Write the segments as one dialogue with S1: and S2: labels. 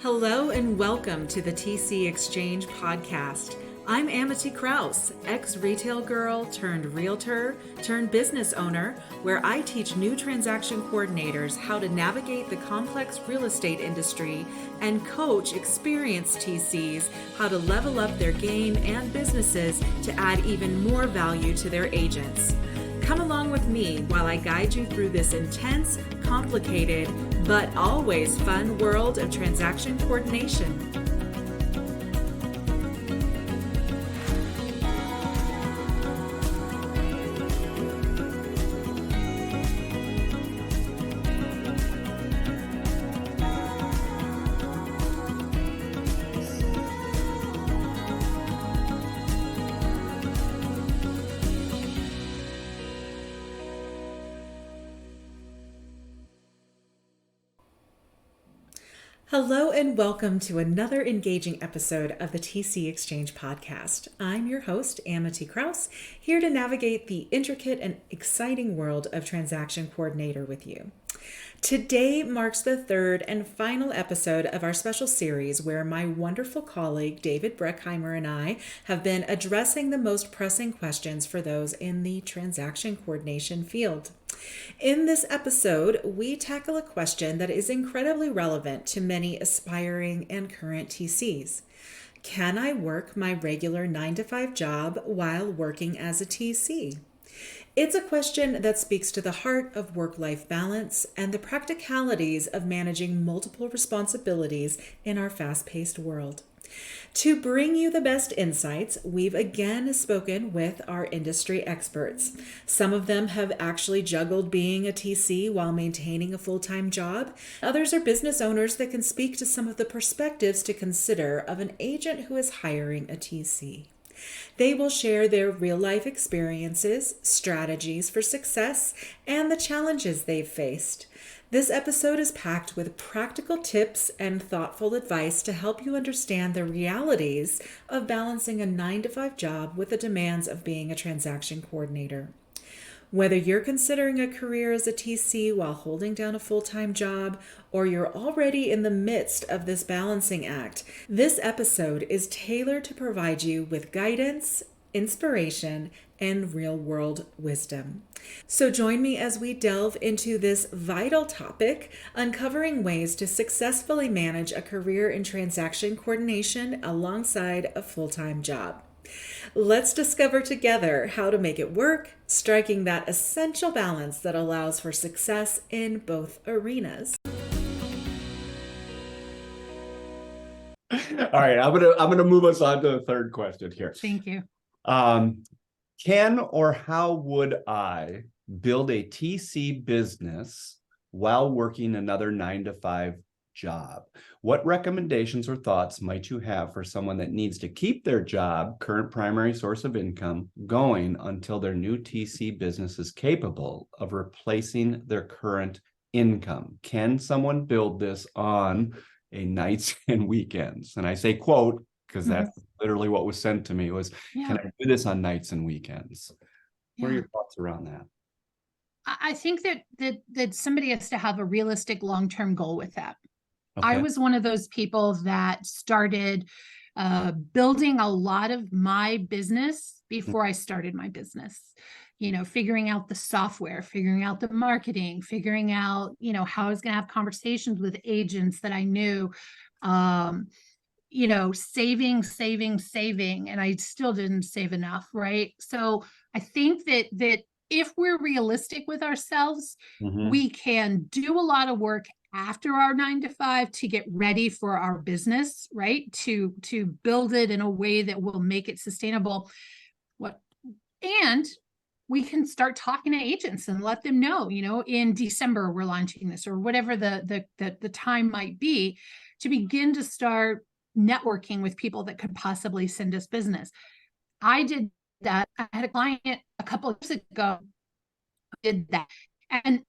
S1: Hello and welcome to the TC Exchange podcast. I'm Amity Krause, ex-retail girl turned realtor turned business owner, where I teach new transaction coordinators how to navigate the complex real estate industry and coach experienced TCs how to level up their game and businesses to add even more value to their agents. Come along with me while I guide you through this intense, complicated, but always fun world of transaction coordination. Hello and welcome to another engaging episode of the TC Exchange podcast. I'm your host, Amity Krause, here to navigate the intricate and exciting world of transaction coordinator with you. Today marks the third and final episode of our special series where my wonderful colleague David Breckheimer and I have been addressing the most pressing questions for those in the transaction coordination field. In this episode, we tackle a question that is incredibly relevant to many aspiring and current TCs. Can I work my regular 9-to-5 job while working as a TC? It's a question that speaks to the heart of work-life balance and the practicalities of managing multiple responsibilities in our fast-paced world. To bring you the best insights, we've again spoken with our industry experts. Some of them have actually juggled being a TC while maintaining a full-time job. Others are business owners that can speak to some of the perspectives to consider of an agent who is hiring a TC. They will share their real-life experiences, strategies for success, and the challenges they've faced. This episode is packed with practical tips and thoughtful advice to help you understand the realities of balancing a 9-to-5 job with the demands of being a transaction coordinator. Whether you're considering a career as a TC while holding down a full-time job, or you're already in the midst of this balancing act, this episode is tailored to provide you with guidance, inspiration, and real-world wisdom. So join me as we delve into this vital topic, uncovering ways to successfully manage a career in transaction coordination alongside a full-time job. Let's discover together how to make it work, striking that essential balance that allows for success in both arenas.
S2: All right, I'm gonna move us on to the third question here.
S3: Thank you.
S2: Can or how would I build a TC business while working another 9-to-5 job? What recommendations or thoughts might you have for someone that needs to keep their job, current primary source of income, going until their new TC business is capable of replacing their current income? Can someone build this on a nights and weekends? And I say quote, because that's literally what was sent to me was, can I do this on nights and weekends? What are your thoughts around that?
S3: I think that somebody has to have a realistic long-term goal with that.
S2: Okay.
S3: I was one of those people that started building a lot of my business before I started my business. You know, figuring out the software, figuring out the marketing, figuring out, how I was going to have conversations with agents that I knew, saving, and I still didn't save enough, right? So I think that if we're realistic with ourselves, we can do a lot of work after our 9-to-5 to get ready for our business, right? To build it in a way that will make it sustainable. And we can start talking to agents and let them know, in December we're launching this, or whatever the time might be, to begin to start networking with people that could possibly send us business. I did that. I had a client a couple of years ago did that, and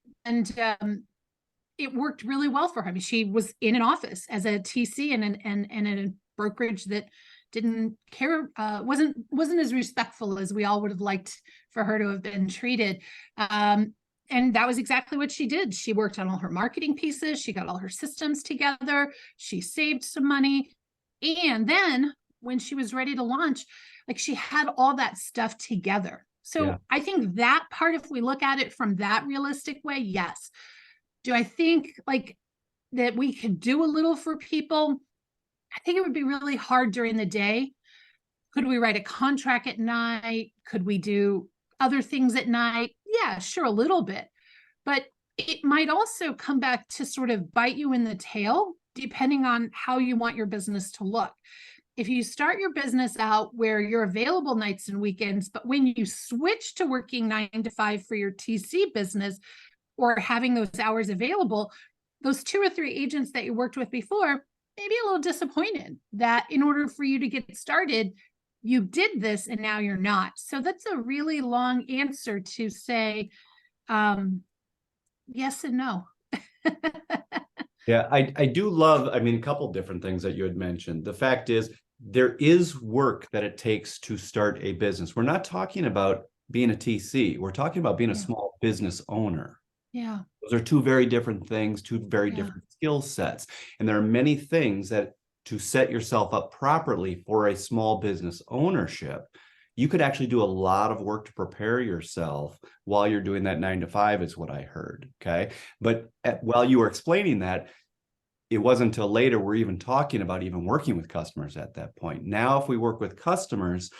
S3: it worked really well for her. She was in an office as a TC and in a brokerage that didn't care, wasn't as respectful as we all would have liked for her to have been treated. And that was exactly what she did. She worked on all her marketing pieces. She got all her systems together. She saved some money. And then when she was ready to launch, like, she had all that stuff together. So
S2: Yeah.
S3: I think that part, if we look at it from that realistic way, yes. Do I think like that we could do a little for people? I think it would be really hard during the day. Could we write a contract at night? Could we do other things at night? Yeah, sure, a little bit. But it might also come back to sort of bite you in the tail, depending on how you want your business to look. If you start your business out where you're available nights and weekends, but when you switch to working 9 to 5 for your TC business or having those hours available, those 2 or 3 agents that you worked with before may be a little disappointed that in order for you to get started, you did this and now you're not. So that's a really long answer to say yes and no.
S2: Yeah, I do love, I mean, a couple different things that you had mentioned. The fact is, there is work that it takes to start a business. We're not talking about being a TC. We're talking about being a small business owner.
S3: Yeah.
S2: Those are two very different things, two very different skill sets. And there are many things that to set yourself up properly for a small business ownership, you could actually do a lot of work to prepare yourself while you're doing that 9 to 5 is what I heard. Okay. But while you were explaining that, it wasn't until later we're even talking about even working with customers at that point. Now, if we work with customers,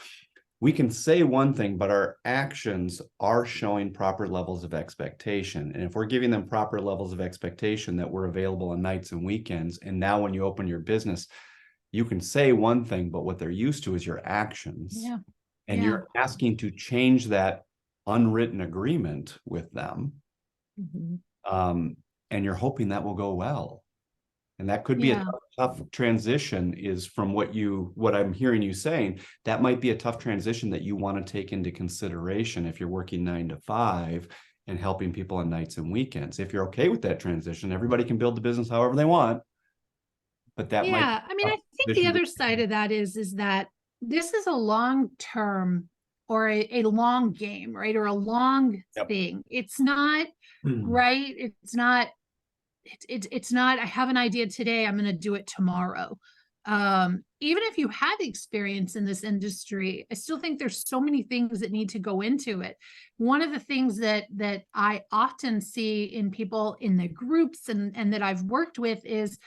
S2: we can say one thing, but our actions are showing proper levels of expectation. And if we're giving them proper levels of expectation that we're available on nights and weekends, and now when you open your business, you can say one thing, but what they're used to is your actions.
S3: Yeah.
S2: And you're asking to change that unwritten agreement with them. And you're hoping that will go well. And that could be a tough transition is from what I'm hearing you saying, that might be a tough transition that you want to take into consideration if you're working 9 to 5 and helping people on nights and weekends. If you're okay with that transition, everybody can build the business however they want. But that might,
S3: I mean, I think the other side of that is that this is a long-term or a long game, right? Or a long thing. It's not, right? It's not, I have an idea today, I'm going to do it tomorrow. Even if you have experience in this industry, I still think there's so many things that need to go into it. One of the things that I often see in people in the groups and that I've worked with is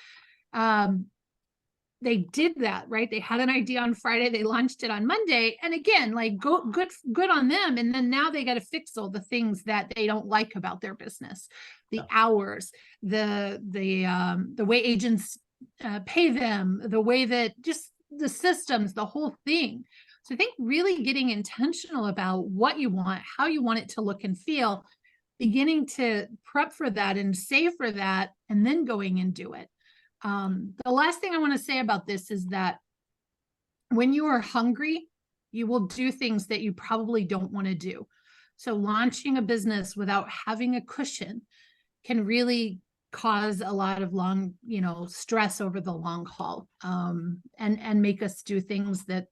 S3: they did that, right? They had an idea on Friday, they launched it on Monday. And again, like good on them. And then now they got to fix all the things that they don't like about their business, the hours, the way agents pay them, the way that just the systems, the whole thing. So I think really getting intentional about what you want, how you want it to look and feel, beginning to prep for that and save for that, and then going and do it. The last thing I want to say about this is that when you are hungry, you will do things that you probably don't want to do. So launching a business without having a cushion can really cause a lot of stress over the long haul, and make us do things that,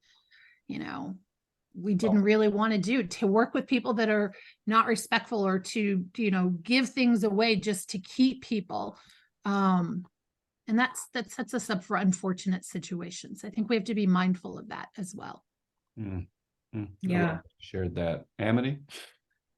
S3: we didn't really want to do, to work with people that are not respectful, or to, give things away just to keep people. And that sets us up for unfortunate situations. I think we have to be mindful of that as well.
S1: Yeah.
S2: Shared that. Amity?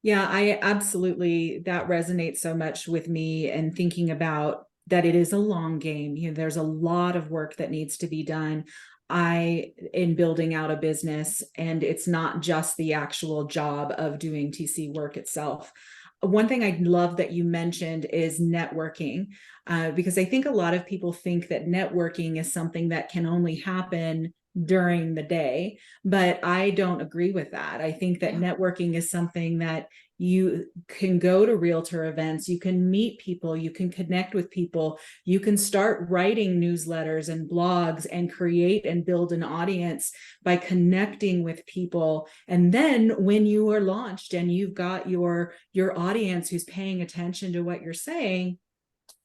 S1: Yeah, I absolutely, that resonates so much with me, and thinking about that it is a long game. There's a lot of work that needs to be done in building out a business, and it's not just the actual job of doing TC work itself. One thing I love that you mentioned is networking, because I think a lot of people think that networking is something that can only happen during the day, but I don't agree with that. I think that networking is something that you can go to realtor events, you can meet people, you can connect with people, you can start writing newsletters and blogs and create and build an audience by connecting with people. And then when you are launched and you've got your audience who's paying attention to what you're saying,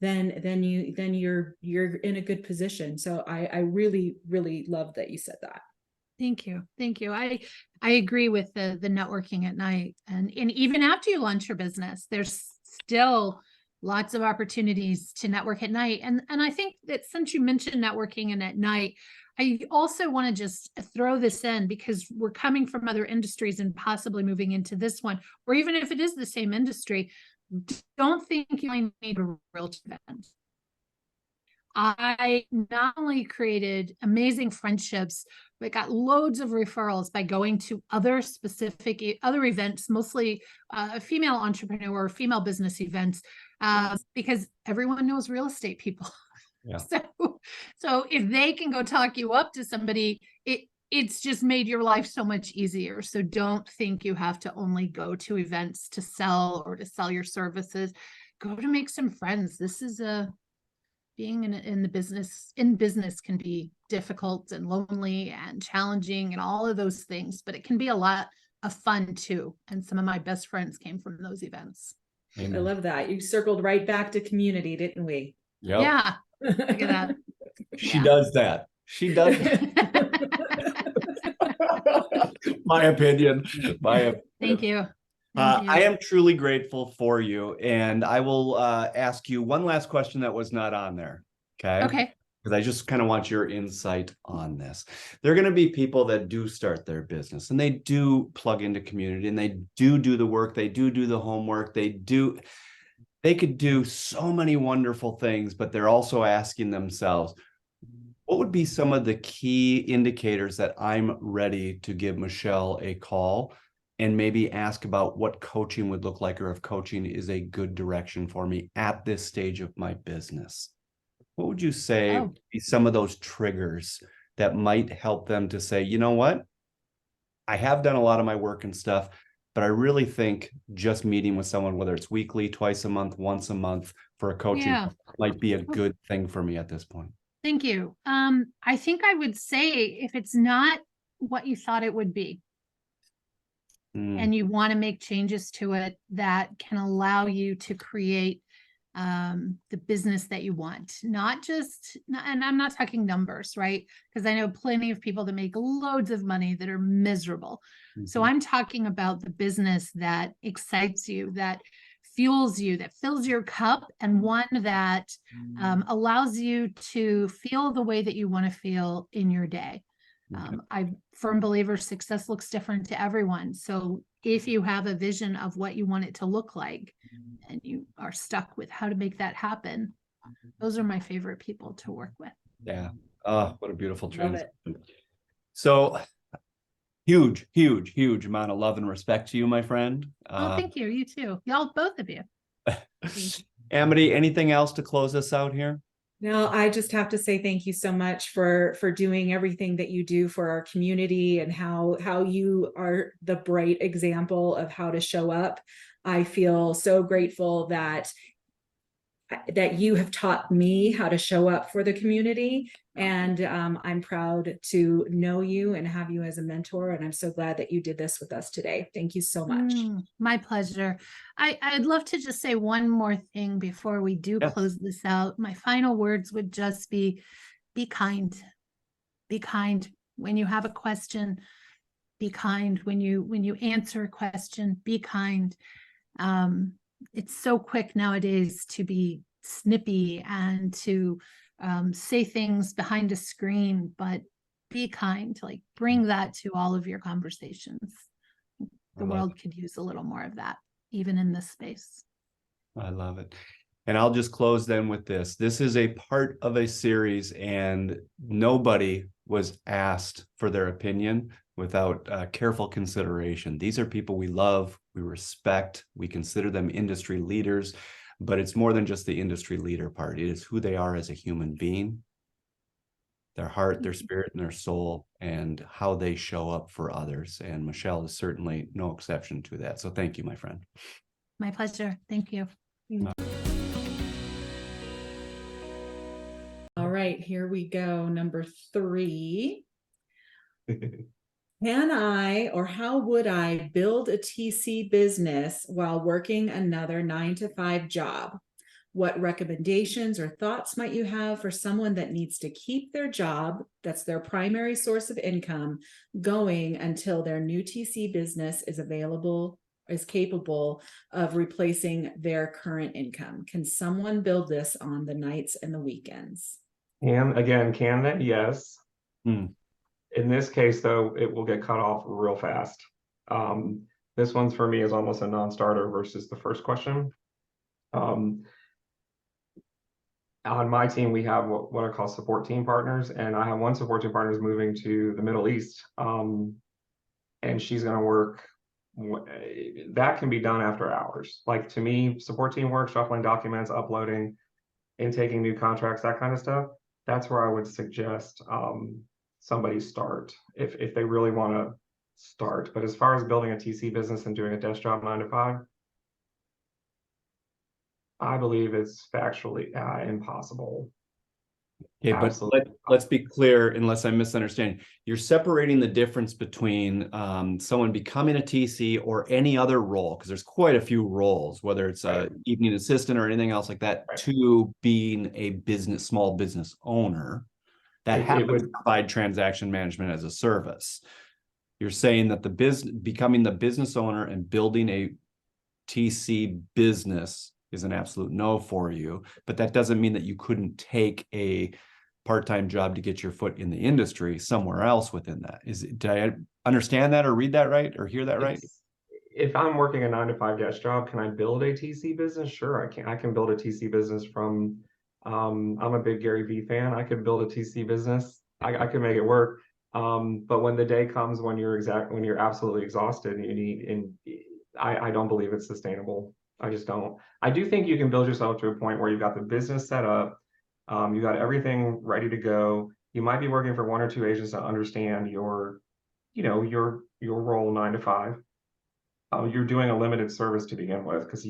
S1: then you're in a good position. So I really, really love that you said that.
S3: Thank you. I agree with the networking at night, and even after you launch your business, there's still lots of opportunities to network at night. And I think that since you mentioned networking and at night, I also want to just throw this in, because we're coming from other industries and possibly moving into this one, or even if it is the same industry, don't think you only need a realtor event. I not only created amazing friendships, but got loads of referrals by going to other events, mostly female entrepreneur, female business events, because everyone knows real estate people.
S2: Yeah.
S3: So if they can go talk you up to somebody, it's just made your life so much easier. So don't think you have to only go to events to sell or to sell your services. Go to make some friends. This is being in business can be difficult and lonely and challenging and all of those things, but it can be a lot of fun too. And some of my best friends came from those events.
S1: Amen. I love that. You circled right back to community, didn't we?
S2: Yep.
S3: Yeah. Look at that.
S2: She does that. She does that. My opinion.
S3: Thank you.
S2: I am truly grateful for you. And I will ask you one last question that was not on there. Okay. Because I just kind of want your insight on this. There are going to be people that do start their business and they do plug into community and they do the work. They do the homework. They could do so many wonderful things, but they're also asking themselves, what would be some of the key indicators that I'm ready to give Michelle a call and maybe ask about what coaching would look like, or if coaching is a good direction for me at this stage of my business? What would you say would be some of those triggers that might help them to say, you know what? I have done a lot of my work and stuff, but I really think just meeting with someone, whether it's weekly, twice a month, once a month for a coaching might be a good thing for me at this point.
S3: Thank you. I think I would say, if it's not what you thought it would be, and you want to make changes to it that can allow you to create the business that you want, and I'm not talking numbers, right? Because I know plenty of people that make loads of money that are miserable. So I'm talking about the business that excites you, that fuels you, that fills your cup, and one that allows you to feel the way that you want to feel in your day. I'm a firm believer success looks different to everyone. So if you have a vision of what you want it to look like and you are stuck with how to make that happen, those are my favorite people to work with.
S2: Yeah. Oh, what a beautiful transition. So huge amount of love and respect to you, my friend.
S3: Thank you. You too. Y'all, both of you.
S2: Amity, anything else to close us out here?
S1: No, I just have to say thank you so much for doing everything that you do for our community, and how you are the bright example of how to show up. I feel so grateful that you have taught me how to show up for the community, and I'm proud to know you and have you as a mentor, and I'm so glad that you did this with us today. Thank you so much.
S3: My pleasure. I'd love to just say one more thing before we do close this out. My final words would just be kind. Be kind when you have a question. Be kind when you answer a question. Be kind. It's so quick nowadays to be snippy and to say things behind a screen, but be kind. Like, bring that to all of your conversations. The world could use a little more of that, even in this space.
S2: I love it. And I'll just close then with this. This is a part of a series, and nobody was asked for their opinion without careful consideration. These are people we love, we respect, we consider them industry leaders, but it's more than just the industry leader part. It is who they are as a human being, their heart, their spirit, and their soul, and how they show up for others. And Michelle is certainly no exception to that. So thank you, my friend.
S3: My pleasure. Thank you.
S1: All right, here we go. Number 3. Can I, or how would I, build a TC business while working another 9-to-5 job? What recommendations or thoughts might you have for someone that needs to keep their job, that's their primary source of income, going until their new TC business is is capable of replacing their current income? Can someone build this on the nights and the weekends?
S4: And again, can they? Yes.
S2: Hmm.
S4: In this case, though, it will get cut off real fast. This one's for me is almost a non-starter versus the first question. On my team, we have what I call support team partners, and I have one support team partner is moving to the Middle East, and she's going to work. That can be done after hours. Like, to me, support team work, shuffling documents, uploading, intaking new contracts, that kind of stuff. That's where I would suggest somebody start if they really want to start. But as far as building a TC business and doing a desk job 9 to 5, I believe it's factually impossible.
S2: Okay, but let's be clear, unless I'm misunderstanding. You're separating the difference between someone becoming a TC or any other role, because there's quite a few roles, whether it's a evening assistant or anything else like that, to being a small business owner that happens to provide transaction management as a service. You're saying that becoming the business owner and building a TC business is an absolute no for you, but that doesn't mean that you couldn't take a part-time job to get your foot in the industry somewhere else within that. Did I understand that or read that right or hear that right?
S4: If I'm working a 9 to 5 desk job, can I build a TC business? Sure, I can. I can build a TC business from. I'm a big Gary Vee fan. I could build a TC business. I could make it work. But when the day comes when you're absolutely exhausted and you need, I don't believe it's sustainable. I just don't. I do think you can build yourself to a point where you've got the business set up, you got everything ready to go. You might be working for 1 or 2 agents to understand your role 9 to 5. You're doing a limited service to begin with because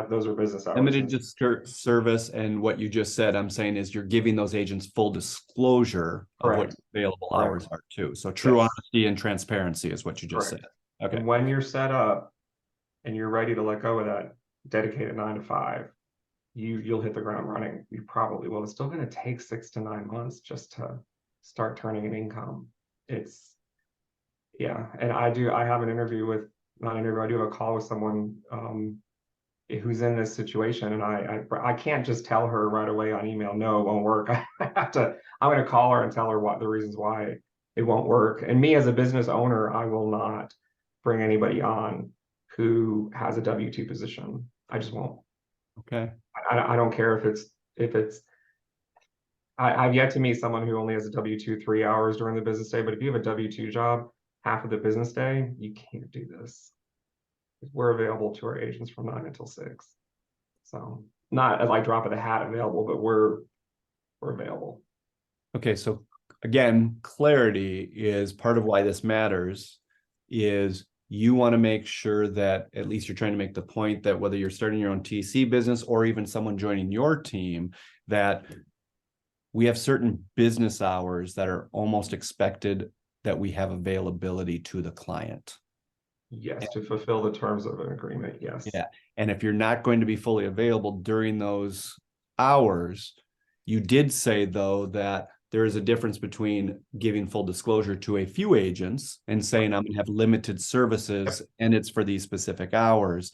S4: those are business hours.
S2: Limited service, and what you just said, I'm saying, is you're giving those agents full disclosure of what available hours are too. So true honesty and transparency is what you just said. Okay.
S4: And when you're set up and you're ready to let go of that dedicated 9 to 5, you'll hit the ground running. You probably will. It's still going to take 6 to 9 months just to start turning an income. And I have an interview with, not an interview, I do have a call with someone who's in this situation, and I can't just tell her right away on email, no, it won't work. I'm going to call her and tell her what the reasons why it won't work. And me as a business owner, I will not bring anybody on who has a W-2 position. I just won't.
S2: Okay.
S4: I don't care if it's I've yet to meet someone who only has a W-2 3 hours during the business day, but if you have a W-2 job half of the business day, you can't do this. We're available to our agents from 9 until 6. So not as like drop of the hat available, but we're available.
S2: Okay, so again, clarity is part of why this matters. Is you want to make sure that at least you're trying to make the point that whether you're starting your own TC business or even someone joining your team, that we have certain business hours that are almost expected that we have availability to the client.
S4: Yes, to fulfill the terms of an agreement, yes.
S2: Yeah, and if you're not going to be fully available during those hours, you did say, though, that there is a difference between giving full disclosure to a few agents and saying I'm going to have limited services and it's for these specific hours.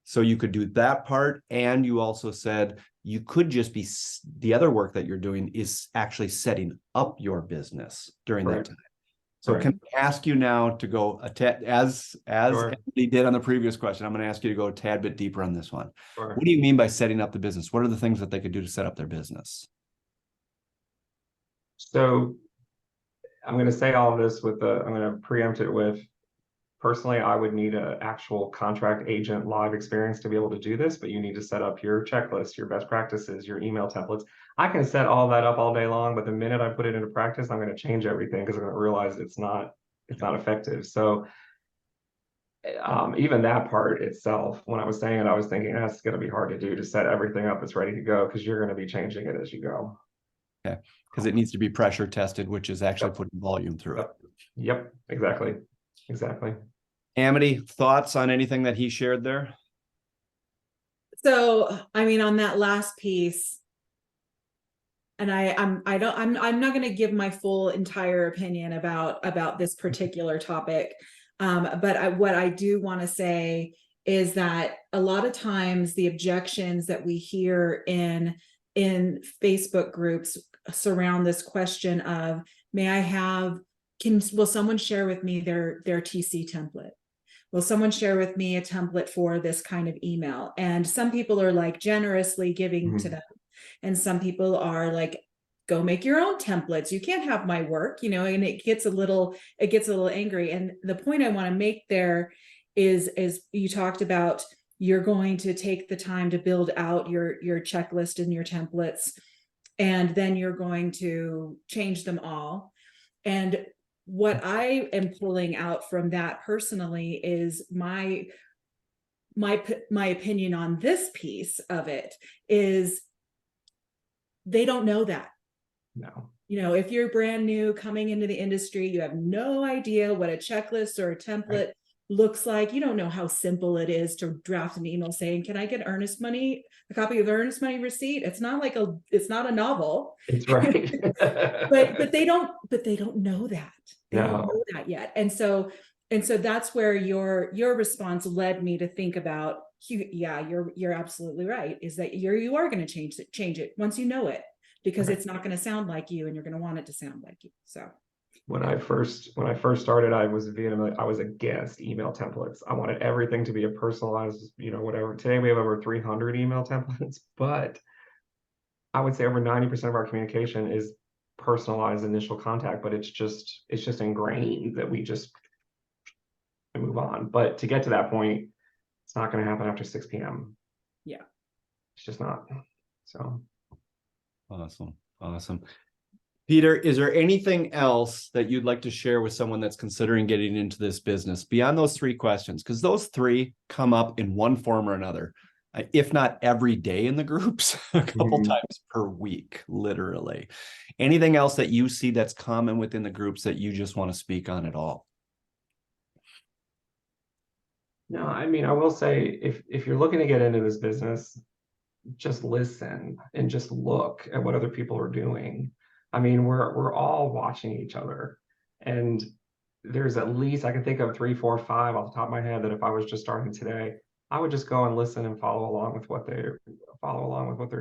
S2: So you could do that part. And you also said you could just be, the other work that you're doing is actually setting up your business during that time. So can I ask you now to go as he did on the previous question, I'm going to ask you to go a tad bit deeper on this one. What do you mean by setting up the business? What are the things that they could do to set up their business?
S4: So I'm going to say all of this I'm going to preempt it with, personally, I would need an actual contract agent live experience to be able to do this, but you need to set up your checklist, your best practices, your email templates. I can set all that up all day long, but the minute I put it into practice, I'm going to change everything because I'm going to realize it's not effective. So even that part itself, when I was saying it, I was thinking that's going to be hard to do, to set everything up that's ready to go, because you're going to be changing it as you go.
S2: Okay, because it needs to be pressure tested, which is actually putting volume through it.
S4: Yep, exactly.
S2: Amity, thoughts on anything that he shared there?
S1: So, I mean, on that last piece, and I'm not going to give my full entire opinion about this particular topic, but what I do want to say is that a lot of times the objections that we hear in Facebook groups surround this question of, will someone share with me their TC template? Will someone share with me a template for this kind of email? And some people are like generously giving to them. And some people are like, go make your own templates. You can't have my work, and it gets a little angry. And the point I want to make there is you talked about, you're going to take the time to build out your checklist and your templates, and then you're going to change them all. And what I am pulling out from that personally is my opinion on this piece of it is, they don't know that.
S4: No.
S1: If you're brand new coming into the industry, you have no idea what a checklist or a template looks like. You don't know how simple it is to draft an email saying, can I get a copy of earnest money receipt? It's not not a novel.
S4: It's right.
S1: but they don't know that. They
S4: No.
S1: don't know that yet. And so that's where your response led me to think about, yeah, you're absolutely right, is that you are going to change it once you know it, because it's not going to sound like you, and you're going to want it to sound like you. So
S4: when I first started, I was against email templates. I wanted everything to be a personalized, whatever. Today we have over 300 email templates, but I would say over 90% of our communication is personalized initial contact, but it's just ingrained that we just move on. But to get to that point, it's not going to happen after 6 p.m.
S1: Yeah.
S4: It's just not. So
S2: Awesome. Peter, is there anything else that you'd like to share with someone that's considering getting into this business beyond those 3 questions? Because those 3 come up in one form or another, if not every day in the groups, a couple times per week, literally. Anything else that you see that's common within the groups that you just want to speak on at all?
S4: No, I mean, I will say, if you're looking to get into this business, just listen and just look at what other people are doing. I mean, we're all watching each other, and there's at least, I can think of 3, 4, 5 off the top of my head that if I was just starting today, I would just go and listen and follow along with what they're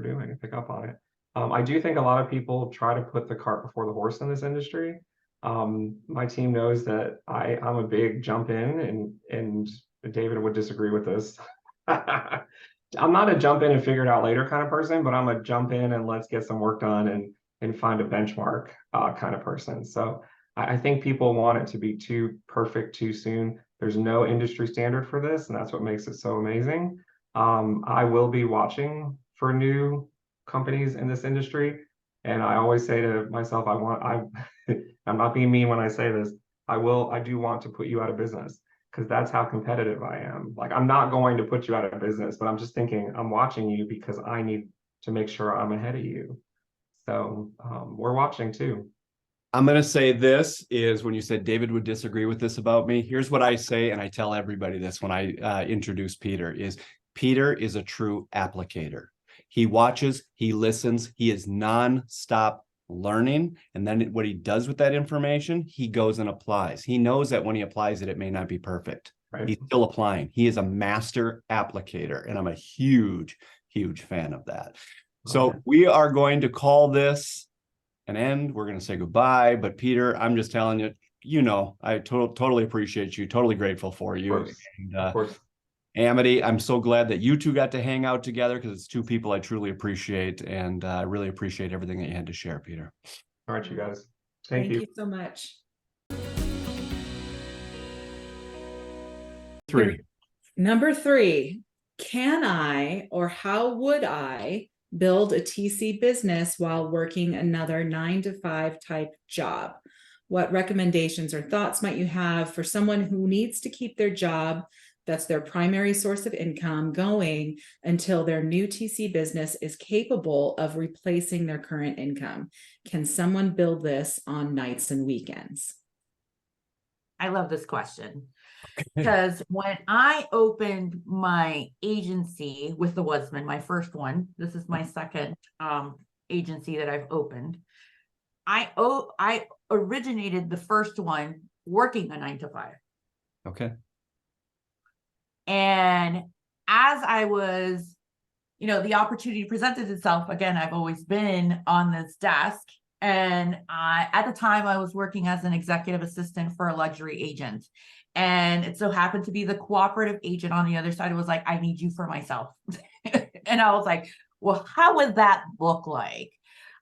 S4: doing and pick up on it. I do think a lot of people try to put the cart before the horse in this industry. My team knows that I'm a big jump in, and David would disagree with this. I'm not a jump in and figure it out later kind of person, but I'm a jump in and let's get some work done and find a benchmark kind of person. So I think people want it to be too perfect too soon. There's no industry standard for this, and that's what makes it so amazing. I will be watching for new companies in this industry, and I always say to myself, I'm not being mean when I say this. I do want to put you out of business, because that's how competitive I am. Like, I'm not going to put you out of business, but I'm just thinking, I'm watching you because I need to make sure I'm ahead of you. So we're watching too.
S2: I'm going to say this is, when you said David would disagree with this about me, here's what I say, and I tell everybody this when I introduce Peter, is Peter is a true applicator. He watches, he listens, he is nonstop learning, and then what he does with that information, he goes and applies. He knows that when he applies it, it may not be perfect.
S4: Right.
S2: He's still applying. He is a master applicator, and I'm a huge fan of that. So we are going to call this an end. We're going to say goodbye, but Peter, I'm just telling you, I totally appreciate you, totally grateful for you.
S4: Of course.
S2: Amity, I'm so glad that you 2 got to hang out together, because it's 2 people I truly appreciate, and I really appreciate everything that you had to share, Peter.
S4: All right, you guys. Thank you
S1: so much.
S2: 3.
S1: Number 3, can I, or how would I, build a TC business while working another 9-to-5 type job? What recommendations or thoughts might you have for someone who needs to keep their job, that's their primary source of income, going until their new TC business is capable of replacing their current income? Can someone build this on nights and weekends?
S5: I love this question, because when I opened my agency with the Woodsman, my first one, this is my second agency that I've opened. I originated the first one working a 9-to-5.
S2: Okay.
S5: And as I was, the opportunity presented itself, again, I've always been on this desk. And at the time I was working as an executive assistant for a luxury agent. And it so happened to be the cooperative agent on the other side who was like, I need you for myself. And I was like, well, how would that look like?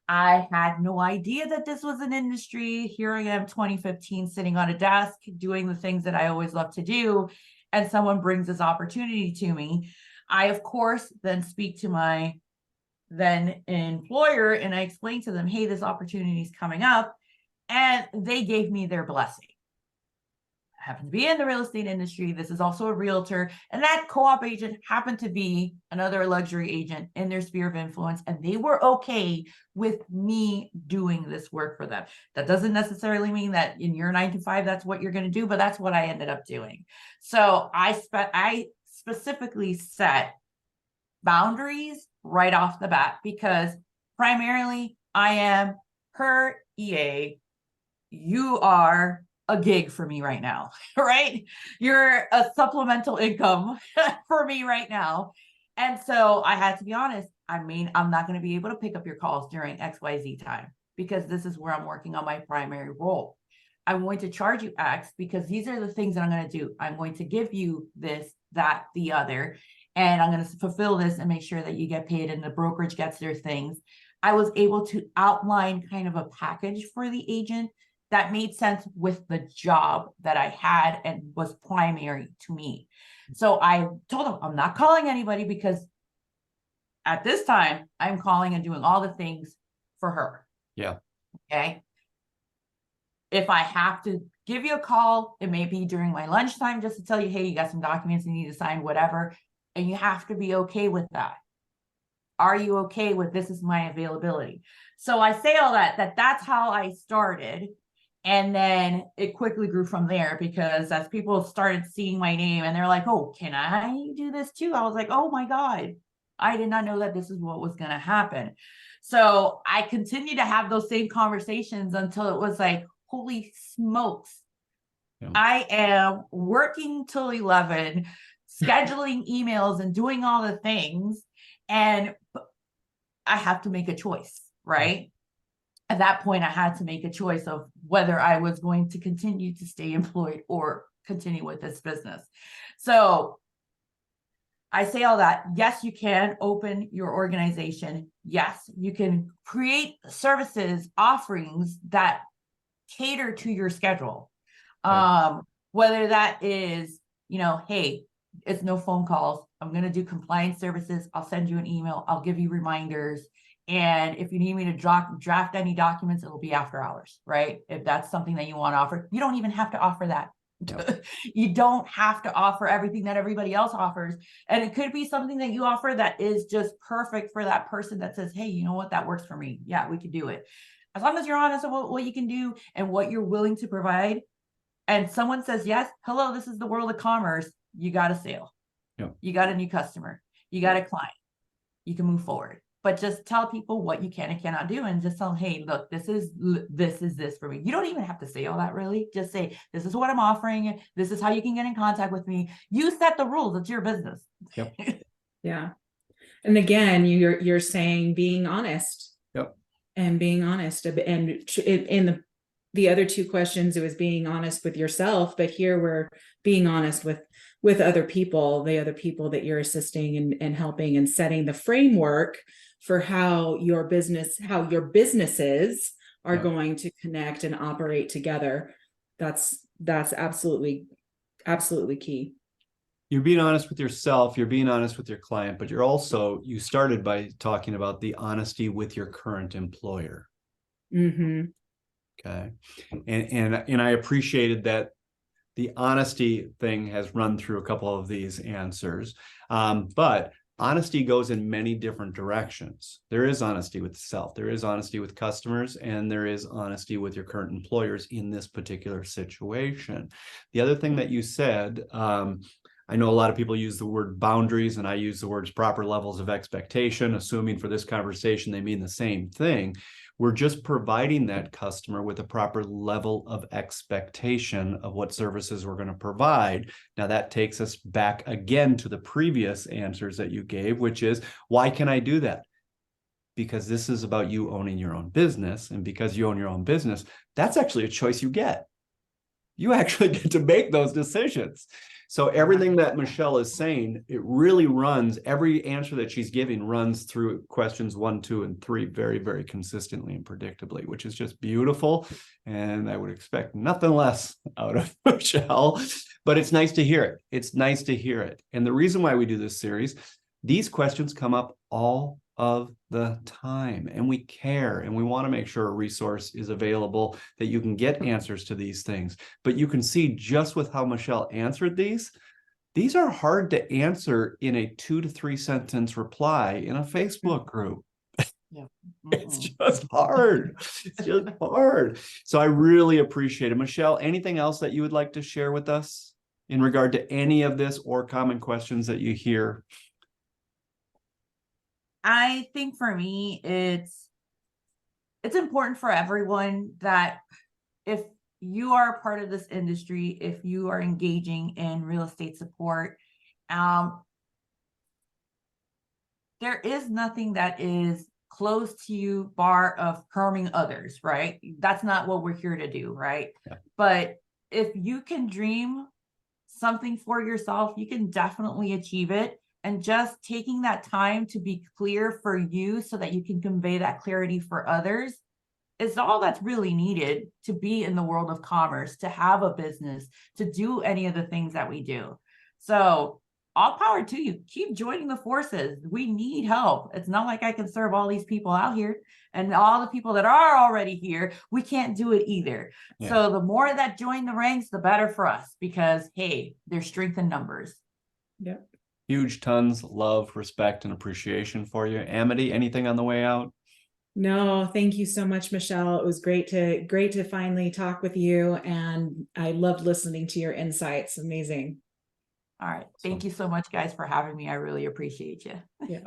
S5: I had no idea that this was an industry. Here I am, 2015, sitting on a desk, doing the things that I always love to do. And someone brings this opportunity to me. I, of course, then speak to my then employer and I explain to them, hey, this opportunity is coming up. And they gave me their blessing. I happen to be in the real estate industry. This is also a realtor. And that co-op agent happened to be another luxury agent in their sphere of influence. And they were okay with me doing this work for them. That doesn't necessarily mean that in your 9 to 5, that's what you're going to do, but that's what I ended up doing. So I specifically set boundaries right off the bat because primarily I am her EA. You are a gig for me right now, right? You're a supplemental income for me right now. And so I had to be honest. I mean, I'm not going to be able to pick up your calls during XYZ time because this is where I'm working on my primary role. I'm going to charge you X because these are the things that I'm going to do. I'm going to give you this, that, the other, and I'm going to fulfill this and make sure that you get paid and the brokerage gets their things. I was able to outline kind of a package for the agent that made sense with the job that I had and was primary to me. So I told them, I'm not calling anybody because at this time, I'm calling and doing all the things for her.
S2: Yeah.
S5: Okay. If I have to give you a call, it may be during my lunchtime just to tell you, hey, you got some documents you need to sign, whatever. And you have to be okay with that. Are you okay with this is my availability? So I say all that's how I started. And then it quickly grew from there because as people started seeing my name and they're like, oh, can I do this too? I was like, oh my God, I did not know that this is what was going to happen. So I continued to have those same conversations until it was like, holy smokes. Yeah. I am working till 11, scheduling emails and doing all the things. And I have to make a choice, right? At that point, I had to make a choice of whether I was going to continue to stay employed or continue with this business. So I say all that. Yes, you can open your organization. Yes, you can create services, offerings that cater to your schedule. Okay. Whether that is, hey, it's no phone calls. I'm going to do compliance services. I'll send you an email. I'll give you reminders. And if you need me to draft any documents, it'll be after hours, right? If that's something that you want to offer, you don't even have to offer that. Yep. You don't have to offer everything that everybody else offers. And it could be something that you offer that is just perfect for that person that says, hey, you know what, that works for me. Yeah, we could do it. As long as you're honest about what you can do and what you're willing to provide. And someone says, yes, hello, this is the world of commerce. You got a sale. Yep. You got a new customer. You got a client. You can move forward. But just tell people what you can and cannot do and just tell them, hey, look, this is this for me. You don't even have to say all that really. Just say, this is what I'm offering. This is how you can get in contact with me. You set the rules. It's your business.
S2: Yep.
S1: Yeah. And again, you're saying being honest.
S2: Yep.
S1: And being honest. And in the other two questions, it was being honest with yourself. But here we're being honest with other people, the other people that you're assisting and helping and setting the framework for how your businesses are going to connect and operate together. That's absolutely key.
S2: You're being honest with yourself, you're being honest with your client, but you started by talking about the honesty with your current employer.
S1: Mm-hmm.
S2: Okay. And I appreciated that the honesty thing has run through a couple of these answers. But honesty goes in many different directions. There is honesty with self, there is honesty with customers, and there is honesty with your current employers in this particular situation. The other thing that you said, I know a lot of people use the word boundaries, and I use the words proper levels of expectation, assuming for this conversation they mean the same thing. We're just providing that customer with a proper level of expectation of what services we're going to provide. Now that takes us back again to the previous answers that you gave, which is, why can I do that? Because this is about you owning your own business. And because you own your own business, that's actually a choice you get. You actually get to make those decisions. So everything that Michelle is saying, it really runs, every answer that she's giving runs through questions 1, 2, and 3 very, very consistently and predictably, which is just beautiful. And I would expect nothing less out of Michelle, but it's nice to hear it. It's nice to hear it. And the reason why we do this series, these questions come up all of the time, and we care, and we want to make sure a resource is available that you can get answers to these things. But you can see just with how Michelle answered these are hard to answer in a 2 to 3 sentence reply in a Facebook group.
S5: Yeah.
S2: It's just hard. It's just hard. So I really appreciate it. Michelle, anything else that you would like to share with us in regard to any of this or common questions that you hear?
S5: I think for me, it's important for everyone that if you are a part of this industry, if you are engaging in real estate support, there is nothing that is close to you bar of harming others, right? That's not what we're here to do, right?
S2: Yeah.
S5: But if you can dream something for yourself, you can definitely achieve it. And just taking that time to be clear for you so that you can convey that clarity for others is all that's really needed to be in the world of commerce, to have a business, to do any of the things that we do. So all power to you. Keep joining the forces. We need help. It's not like I can serve all these people out here, and all the people that are already here, we can't do it either. Yeah. So the more that join the ranks, the better for us, because hey, there's strength in numbers.
S1: Yep.
S2: Huge tons, love, respect, and appreciation for you. Amity, anything on the way out?
S1: No, thank you so much, Michelle. It was great to finally talk with you, and I loved listening to your insights. Amazing.
S5: All right. Thank you so much, guys, for having me. I really appreciate you.
S1: Yeah.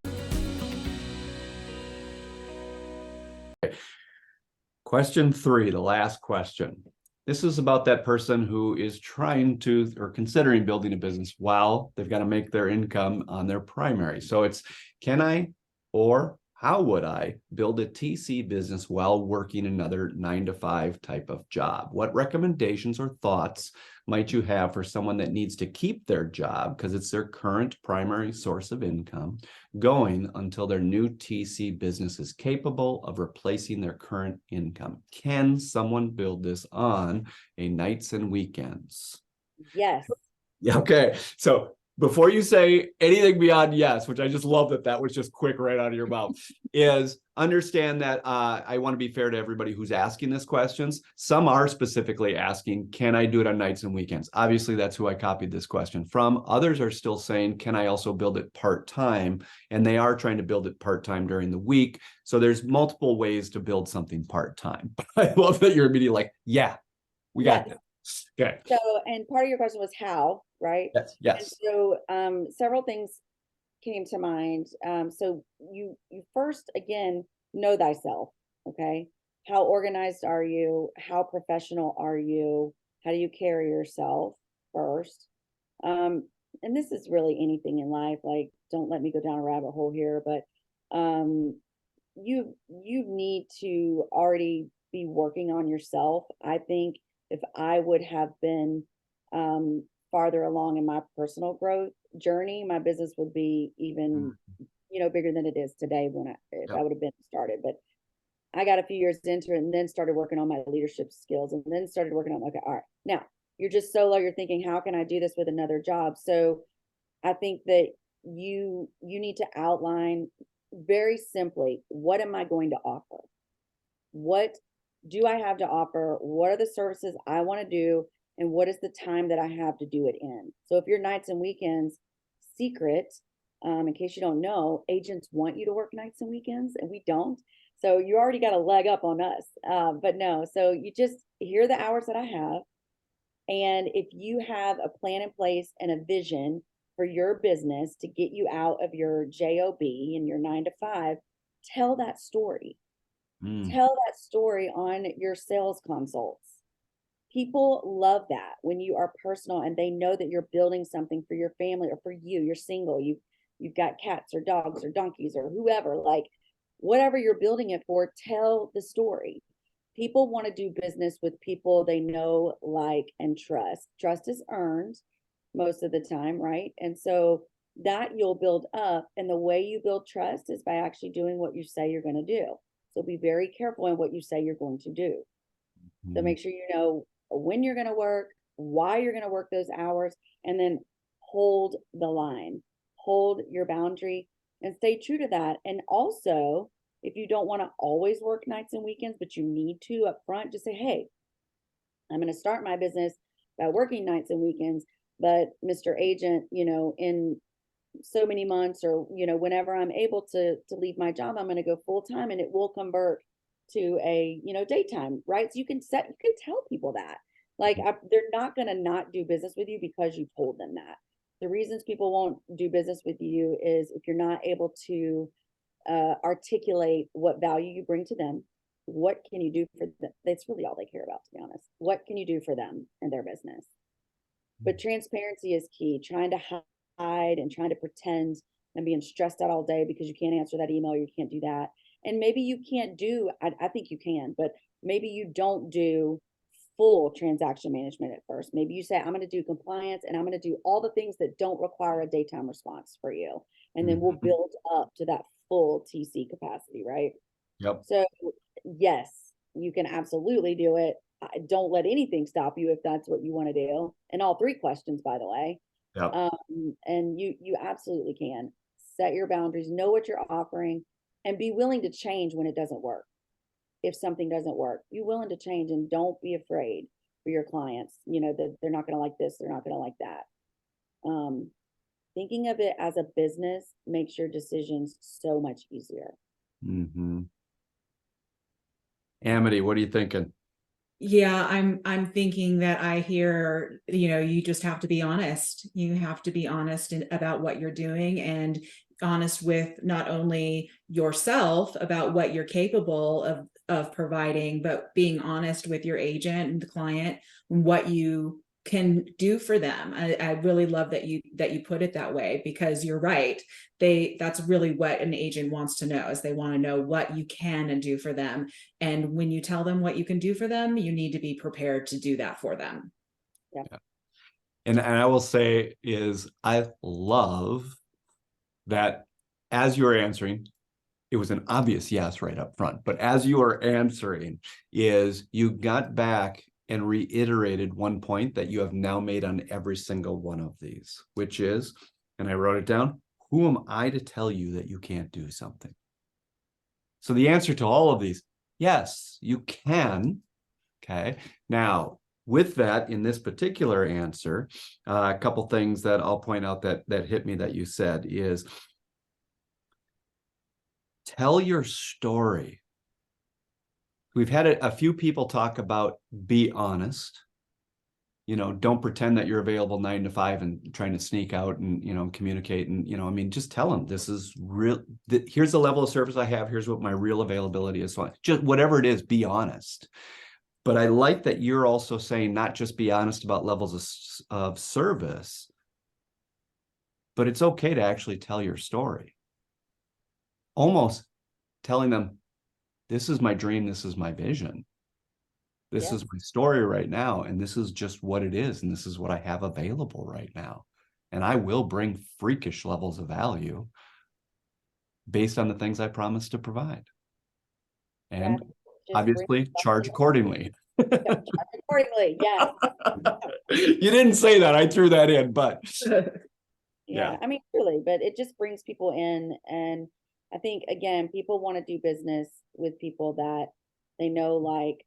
S2: Question 3, the last question. This is about that person who is trying to or considering building a business while they've got to make their income on their primary. So it's, can I or how would I build a TC business while working another 9-to-5 type of job? What recommendations or thoughts might you have for someone that needs to keep their job because it's their current primary source of income going until their new TC business is capable of replacing their current income? Can someone build this on a nights and weekends?
S6: Yes.
S2: Yeah. Okay. So before you say anything beyond yes, which I just love that was just quick right out of your mouth, is understand that I want to be fair to everybody who's asking this questions. Some are specifically asking, can I do it on nights and weekends? Obviously, that's who I copied this question from. Others are still saying, can I also build it part-time? And they are trying to build it part-time during the week. So there's multiple ways to build something part-time. But I love that you're immediately like, yeah, we got that. Okay.
S6: So, and part of your question was how, right?
S2: Yes. Yes.
S6: And so, several things came to mind. So you first, again, know thyself. Okay. How organized are you? How professional are you? How do you carry yourself first? And this is really anything in life. Like, don't let me go down a rabbit hole here, but you need to already be working on yourself. I think if I would have been farther along in my personal growth journey, my business would be even, bigger than it is today if I would have been started. But I got a few years into it and then started working on my leadership skills and then started working on, okay, all right, now you're just solo. You're thinking, how can I do this with another job? So I think that you need to outline very simply, what am I going to offer? What do I have to offer? What are the services I want to do? And what is the time that I have to do it in? So if your nights and weekends, secret, in case you don't know, agents want you to work nights and weekends, and we don't. So you already got a leg up on us. But no, so you just hear the hours that I have. And if you have a plan in place and a vision for your business to get you out of your JOB and your 9-to-5, tell that story. Tell that story on your sales consults. People love that when you are personal and they know that you're building something for your family or for you. You're single, you've got cats or dogs or donkeys or whoever, like whatever you're building it for, tell the story. People want to do business with people they know, like, and trust. Trust is earned most of the time, right? And so that you'll build up, and the way you build trust is by actually doing what you say you're going to do. So be very careful in what you say you're going to do. So make sure you know when you're going to work, why you're going to work those hours, and then hold the line, hold your boundary, and stay true to that. And also, if you don't want to always work nights and weekends, but you need to up front, just say, hey, I'm going to start my business by working nights and weekends, but Mr. Agent, in so many months, or whenever I'm able to leave my job, I'm going to go full time, and it will convert to a daytime, right? So you can tell people that, like, they're not going to not do business with you because you told them that. The reasons people won't do business with you is if you're not able to articulate what value you bring to them. What can you do for them? That's really all they care about, to be honest. What can you do for them and their business? But transparency is key. Trying to hide and trying to pretend and being stressed out all day because you can't answer that email, you can't do that. And maybe you can't do, I think you can, but maybe you don't do full transaction management at first. Maybe you say, I'm going to do compliance and I'm going to do all the things that don't require a daytime response for you. And then we'll build up to that full TC capacity, right?
S2: Yep.
S6: So yes, you can absolutely do it. Don't let anything stop you if that's what you want to do. And all three questions, by the way.
S2: Yep.
S6: And you absolutely can set your boundaries, know what you're offering, and be willing to change when it doesn't work. If something doesn't work, be willing to change, and don't be afraid for your clients, that they're not going to like this, they're not going to like that. Thinking of it as a business makes your decisions so much easier.
S2: Amity, what are you thinking?
S1: Yeah, I'm thinking that I hear, you just have to be honest. You have to be honest about what you're doing, and honest with not only yourself about what you're capable of providing, but being honest with your agent and the client and what you can do for them. I really love that you put it that way, because you're right. That's really what an agent wants to know, is they want to know what you can and do for them. And when you tell them what you can do for them, you need to be prepared to do that for them.
S6: Yeah.
S2: And I will say is, I love that as you're answering, it was an obvious yes right up front, but as you are answering, is you got back and reiterated one point that you have now made on every single one of these, which is, and I wrote it down, who am I to tell you that you can't do something? So the answer to all of these, yes, you can. Okay. Now, with that, in this particular answer, a couple things that I'll point out that hit me that you said is, tell your story. We've had a few people talk about be honest. Don't pretend that you're available 9 to 5 and trying to sneak out and, communicate. And, just tell them this is real. Here's the level of service I have. Here's what my real availability is. So just whatever it is, be honest. But I like that you're also saying not just be honest about levels of service, but it's okay to actually tell your story. Almost telling them, this is my dream, this is my vision. This is my story right now, and this is just what it is, and this is what I have available right now. And I will bring freakish levels of value based on the things I promise to provide. And obviously, charge accordingly.
S6: Charge accordingly, yes.
S2: You didn't say that, I threw that in, but
S6: yeah, I mean, really, but it just brings people in. And I think, again, people want to do business with people that they know, like,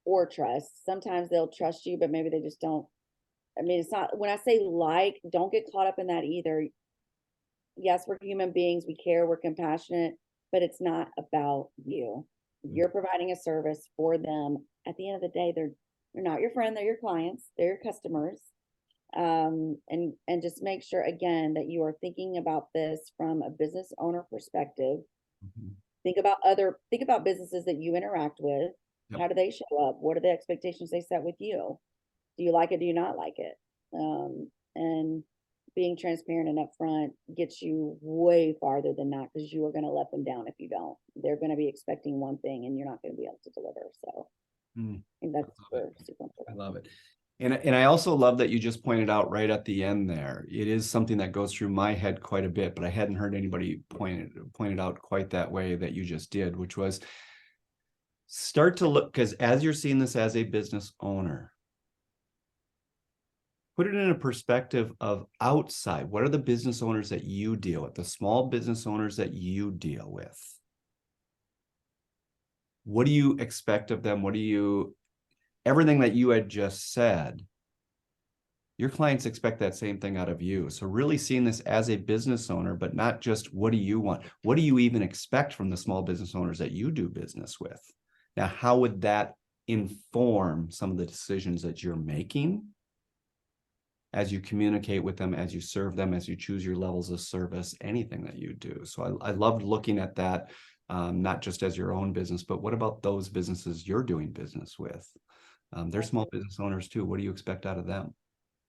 S6: or trust. Sometimes they'll trust you, but maybe they just don't. I mean, it's not, when I say like, don't get caught up in that either. Yes, we're human beings, we care, we're compassionate, but it's not about you. You're providing a service for them. At the end of the day, they're not your friend, they're your clients, they're your customers. And just make sure, again, that you are thinking about this from a business owner perspective. Think about businesses that you interact with.
S2: Yep.
S6: How do they show up? What are the expectations they set with you? Do you like it? Do you not like it? And being transparent and upfront gets you way farther than that, because you are going to let them down if you don't. They're going to be expecting one thing and you're not going to be able to deliver. So I think that's super important.
S2: I love it. And I also love that you just pointed out right at the end there. It is something that goes through my head quite a bit, but I hadn't heard anybody pointed out quite that way that you just did, which was start to look, because as you're seeing this as a business owner, put it in a perspective of outside. What are the business owners that you deal with, the small business owners that you deal with? What do you expect of them? Everything that you had just said, your clients expect that same thing out of you. So really seeing this as a business owner, but not just what do you want? What do you even expect from the small business owners that you do business with? Now, how would that inform some of the decisions that you're making as you communicate with them, as you serve them, as you choose your levels of service, anything that you do? So I loved looking at that, not just as your own business, but what about those businesses you're doing business with? They're small business owners too. What do you expect out of them?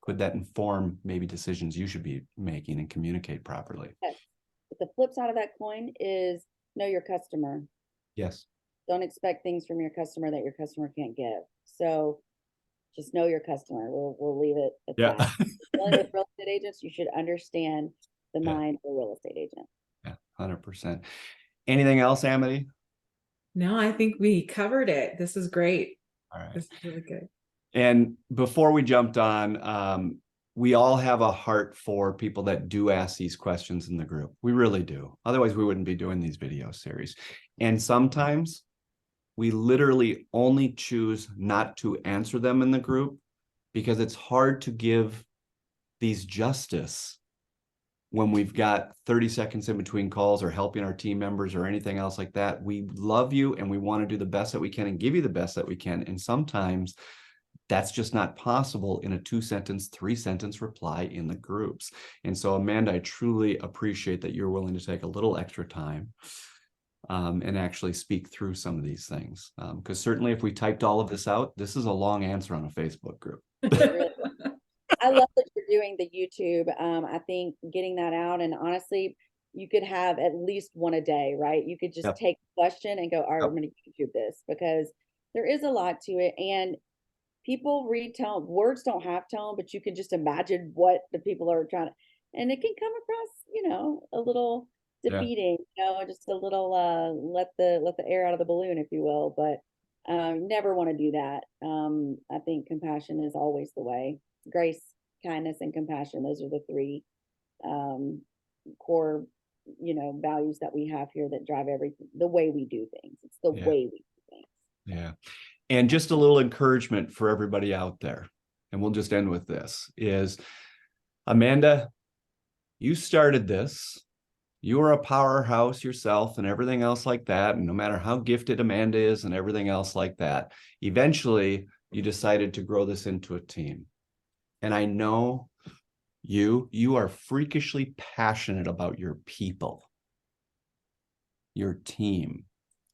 S2: Could that inform maybe decisions you should be making and communicate properly?
S6: Yes. But the flip side of that coin is know your customer.
S2: Yes.
S6: Don't expect things from your customer that your customer can't give. So just know your customer. We'll leave it at that. Dealing with real estate agents, you should understand the mind of a real estate agent.
S2: Yeah, 100%. Anything else, Amity?
S1: No, I think we covered it. This is great.
S2: All right.
S1: This is really good.
S2: And before we jumped on, we all have a heart for people that do ask these questions in the group. We really do. Otherwise, we wouldn't be doing these video series. And sometimes we literally only choose not to answer them in the group because it's hard to give these justice when we've got 30 seconds in between calls or helping our team members or anything else like that. We love you and we want to do the best that we can and give you the best that we can. And sometimes that's just not possible in a 2-sentence, 3-sentence reply in the groups. And so, Amanda, I truly appreciate that you're willing to take a little extra time and actually speak through some of these things. Because certainly if we typed all of this out, this is a long answer on a Facebook group.
S6: I love that you're doing the YouTube. I think getting that out, and honestly, you could have at least one a day, right? You could just take a question and go, all right, I'm going to YouTube this, because there is a lot to it. And people read tone. Words don't have tone, but you can just imagine what the people are trying to, and it can come across, a little defeating, just a little let the air out of the balloon, if you will. But never want to do that. I think compassion is always the way. Grace, kindness, and compassion. Those are the 3 core, values that we have here that drive everything, the way we do things. It's the way we do things.
S2: Yeah. And just a little encouragement for everybody out there, and we'll just end with this, is Amanda, you started this. You are a powerhouse yourself and everything else like that. And no matter how gifted Amanda is and everything else like that, eventually you decided to grow this into a team. And I know you are freakishly passionate about your people, your team.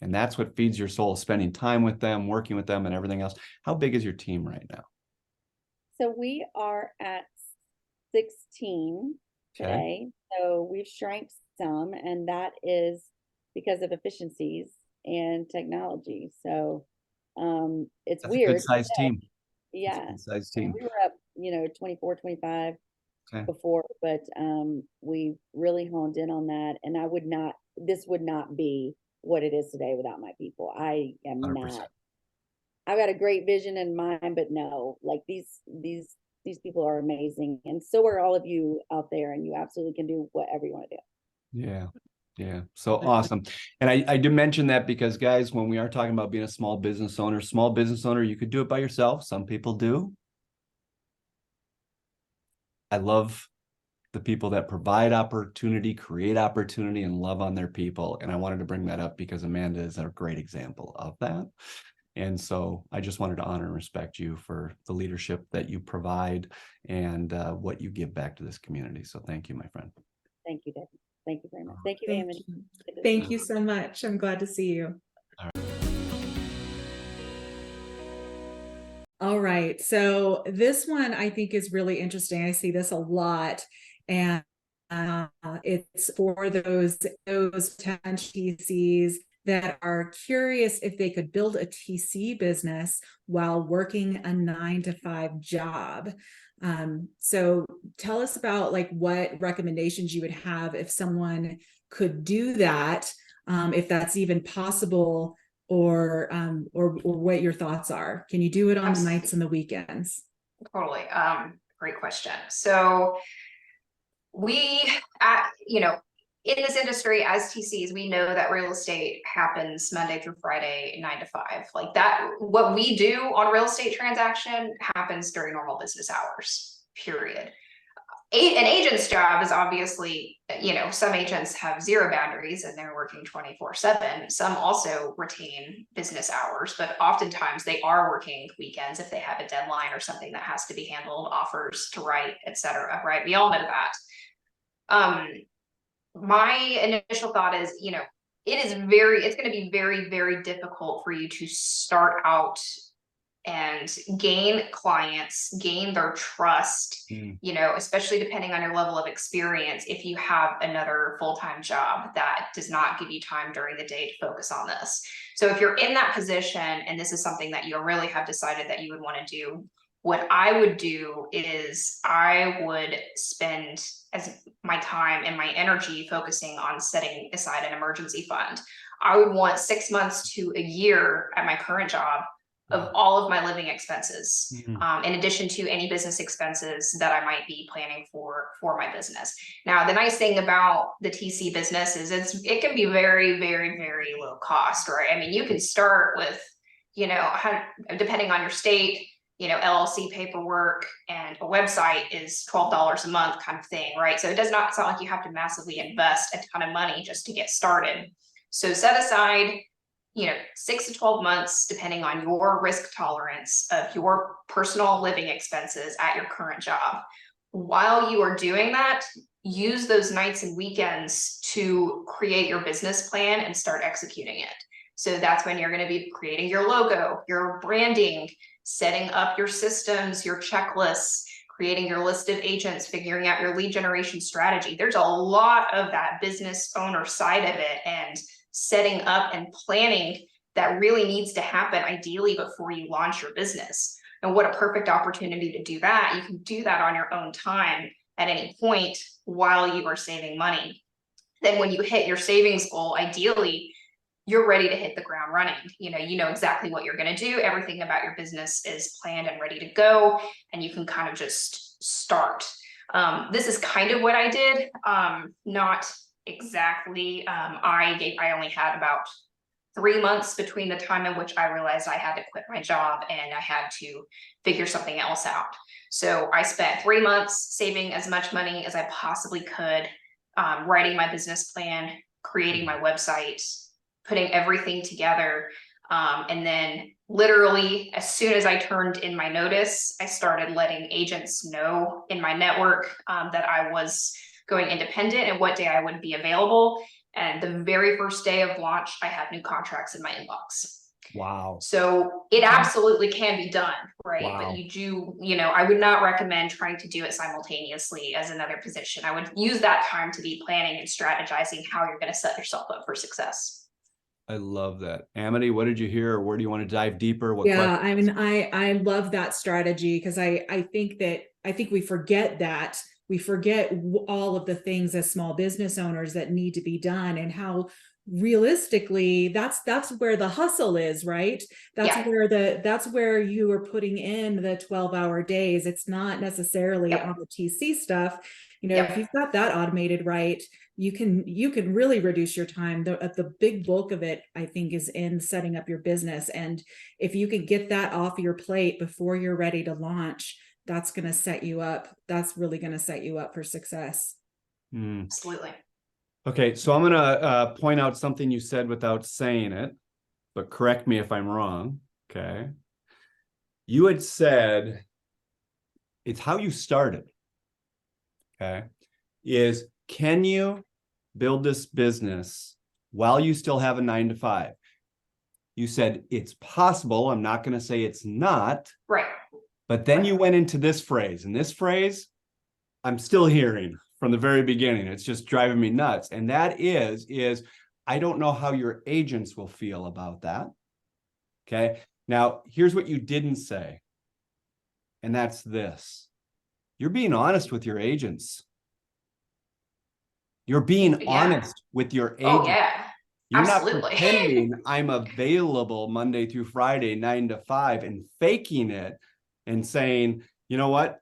S2: And that's what feeds your soul, spending time with them, working with them, and everything else. How big is your team right now?
S6: So we are at 16 today. So we've shrank some, and that is because of efficiencies and technology. So it's
S2: That's
S6: weird.
S2: A good sized team.
S6: Yeah.
S2: Good sized team.
S6: We were up, 24, 25 before, but we really honed in on that. And this would not be what it is today without my people. I am 100%. Not. I've got a great vision in mind, but no, like these people are amazing, and so are all of you out there, and you absolutely can do whatever you want to do.
S2: Yeah. So awesome. And I do mention that because, guys, when we are talking about being a small business owner, you could do it by yourself. Some people do. I love the people that provide opportunity, create opportunity, and love on their people. And I wanted to bring that up because Amanda is a great example of that. And so I just wanted to honor and respect you for the leadership that you provide and what you give back to this community. So thank you, my friend.
S6: Thank you, David. Thank you very much. Thank you, Amity.
S1: Thank you so much. I'm glad to see you. All right. So this one I think is really interesting. I see this a lot, and it's for those potential TCs that are curious if they could build a TC business while working a 9-to-5 job. So tell us about like what recommendations you would have if someone could do that, if that's even possible, or what your thoughts are. Can you do it on the nights and the weekends?
S7: Totally. Great question. So we, in this industry as TCs, we know that real estate happens Monday through Friday, 9 to 5. Like that, what we do on real estate transaction happens during normal business hours, period. An agent's job is obviously, some agents have zero boundaries and they're working 24/7. Some also retain business hours, but oftentimes they are working weekends if they have a deadline or something that has to be handled, offers to write, etc. Right? We all know that. My initial thought is, it's going to be very, very difficult for you to start out and gain clients, gain their trust, especially depending on your level of experience, if you have another full-time job that does not give you time during the day to focus on this. So if you're in that position and this is something that you really have decided that you would want to do, what I would do is I would spend as my time and my energy focusing on setting aside an emergency fund. I would want 6 months to a year at my current job of all of my living expenses, in addition to any business expenses that I might be planning for my business. Now, the nice thing about the TC business is it can be very, very, very low cost, right? I mean, you can start with, depending on your state, LLC paperwork and a website is $12 a month kind of thing, right? So it does not sound like you have to massively invest a ton of money just to get started. So set aside 6 to 12 months, depending on your risk tolerance of your personal living expenses at your current job. While you are doing that, use those nights and weekends to create your business plan and start executing it. So that's when you're going to be creating your logo, your branding, setting up your systems, your checklists, creating your list of agents, figuring out your lead generation strategy. There's a lot of that business owner side of it, and setting up and planning that really needs to happen ideally before you launch your business. And what a perfect opportunity to do that. You can do that on your own time at any point while you are saving money. Then when you hit your savings goal, ideally, you're ready to hit the ground running. You know exactly what you're going to do. Everything about your business is planned and ready to go, and you can kind of just start. This is kind of what I did. Not exactly. I only had about 3 months between the time in which I realized I had to quit my job and I had to figure something else out. So I spent 3 months saving as much money as I possibly could, writing my business plan, creating my website, putting everything together. And then literally as soon as I turned in my notice, I started letting agents know in my network that I was going independent and what day I would be available. And the very first day of launch, I had new contracts in my inbox.
S2: Wow.
S7: So it absolutely can be done, right?
S2: Wow.
S7: But you do, I would not recommend trying to do it simultaneously as another position. I would use that time to be planning and strategizing how you're going to set yourself up for success.
S2: I love that. Amity, what did you hear? Or where do you want to dive deeper? What
S1: questions? I mean, I love that strategy, because I think we forget that. We forget all of the things as small business owners that need to be done, and how realistically that's where the hustle is, right? That's where you are putting in the 12-hour days. It's not necessarily on the TC stuff. If you've got that automated right, you can really reduce your time. The big bulk of it, I think, is in setting up your business. And if you can get that off your plate before you're ready to launch, that's going to set you up. That's really going to set you up for success.
S7: Absolutely.
S2: Okay. So I'm going to point out something you said without saying it, but correct me if I'm wrong. Okay. You had said it's how you started. Okay. Can you build this business while you still have a 9 to 5. You said it's possible. I'm not going to say it's not.
S7: Right.
S2: But then you went into this phrase, and this phrase I'm still hearing from the very beginning. It's just driving me nuts. And that is I don't know how your agents will feel about that. Okay. Now, here's what you didn't say. And that's this. You're being honest with your agents. You're being honest with your agents.
S7: Oh, yeah.
S2: You're
S7: Absolutely.
S2: not pretending I'm available Monday through Friday, 9 to 5, and faking it and saying, you know what?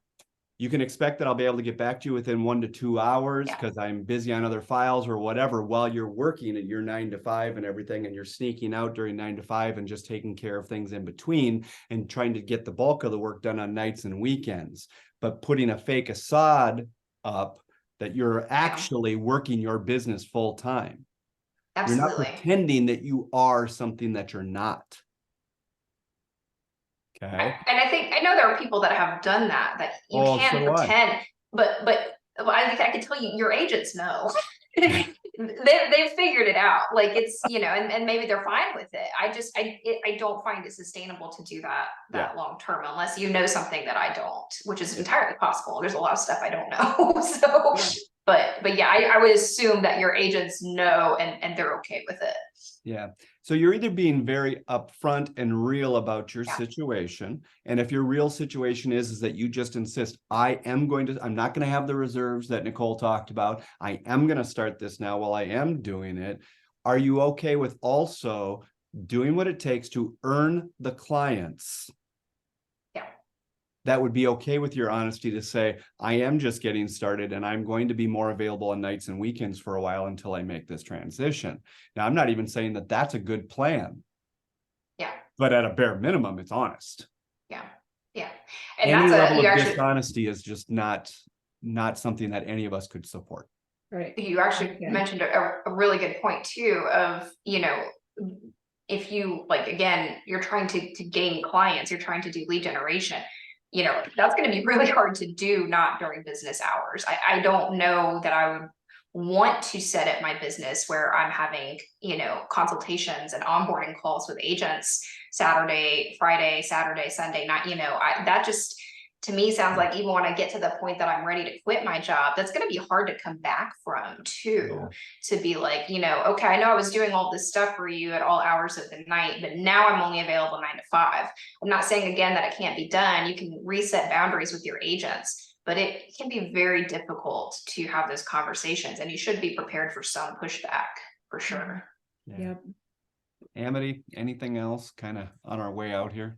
S2: You can expect that I'll be able to get back to you within 1 to 2 hours because I'm busy on other files or whatever while you're working at your 9 to 5 and everything, and you're sneaking out during 9 to 5 and just taking care of things in between and trying to get the bulk of the work done on nights and weekends, but putting a fake facade up that you're actually working your business full time.
S7: Absolutely.
S2: You're not pretending that you are something that you're not. Okay.
S7: And I know there are people that have done that you can't pretend, but I can tell you, your agents know. They've figured it out. Like, it's, and maybe they're fine with it. I don't find it sustainable to do that long term unless you know something that I don't, which is entirely possible. There's a lot of stuff I don't know. So but yeah, I would assume that your agents know and they're okay with it.
S2: Yeah. So you're either being very upfront and real about your situation. And if your real situation is that you just insist, I'm not going to have the reserves that Nicole talked about. I am going to start this now while I am doing it. Are you okay with also doing what it takes to earn the clients? That would be okay with your honesty to say, I am just getting started and I'm going to be more available on nights and weekends for a while until I make this transition. Now, I'm not even saying that that's a good plan.
S7: Yeah.
S2: But at a bare minimum, it's honest.
S7: Yeah. Yeah. And
S2: any level of dishonesty is just not something that any of us could support.
S7: Right. You actually mentioned a really good point too of, if you, like, again, you're trying to gain clients, you're trying to do lead generation, that's going to be really hard to do not during business hours. I don't know that I would want to set up my business where I'm having, consultations and onboarding calls with agents Saturday, Friday, Saturday, Sunday, not, that just, to me, sounds like even when I get to the point that I'm ready to quit my job, that's going to be hard to come back from too, to be like, okay, I know I was doing all this stuff for you at all hours of the night, but now I'm only available 9 to 5. I'm not saying again that it can't be done. You can reset boundaries with your agents, but it can be very difficult to have those conversations, and you should be prepared for some pushback for sure.
S1: Yep.
S2: Amity, anything else kind of on our way out here?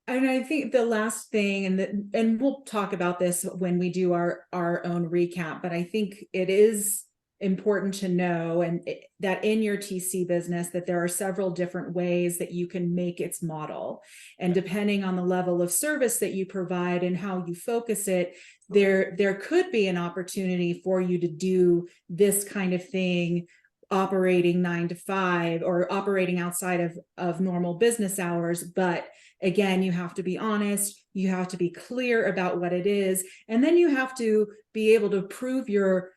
S1: And I think the last thing, and we'll talk about this when we do our own recap, but I think it is important to know that in your TC business that there are several different ways that you can make its model. And depending on the level of service that you provide and how you focus it, there could be an opportunity for you to do this kind of thing operating 9 to 5 or operating outside of normal business hours. But again, you have to be honest, you have to be clear about what it is, and then you have to be able to prove your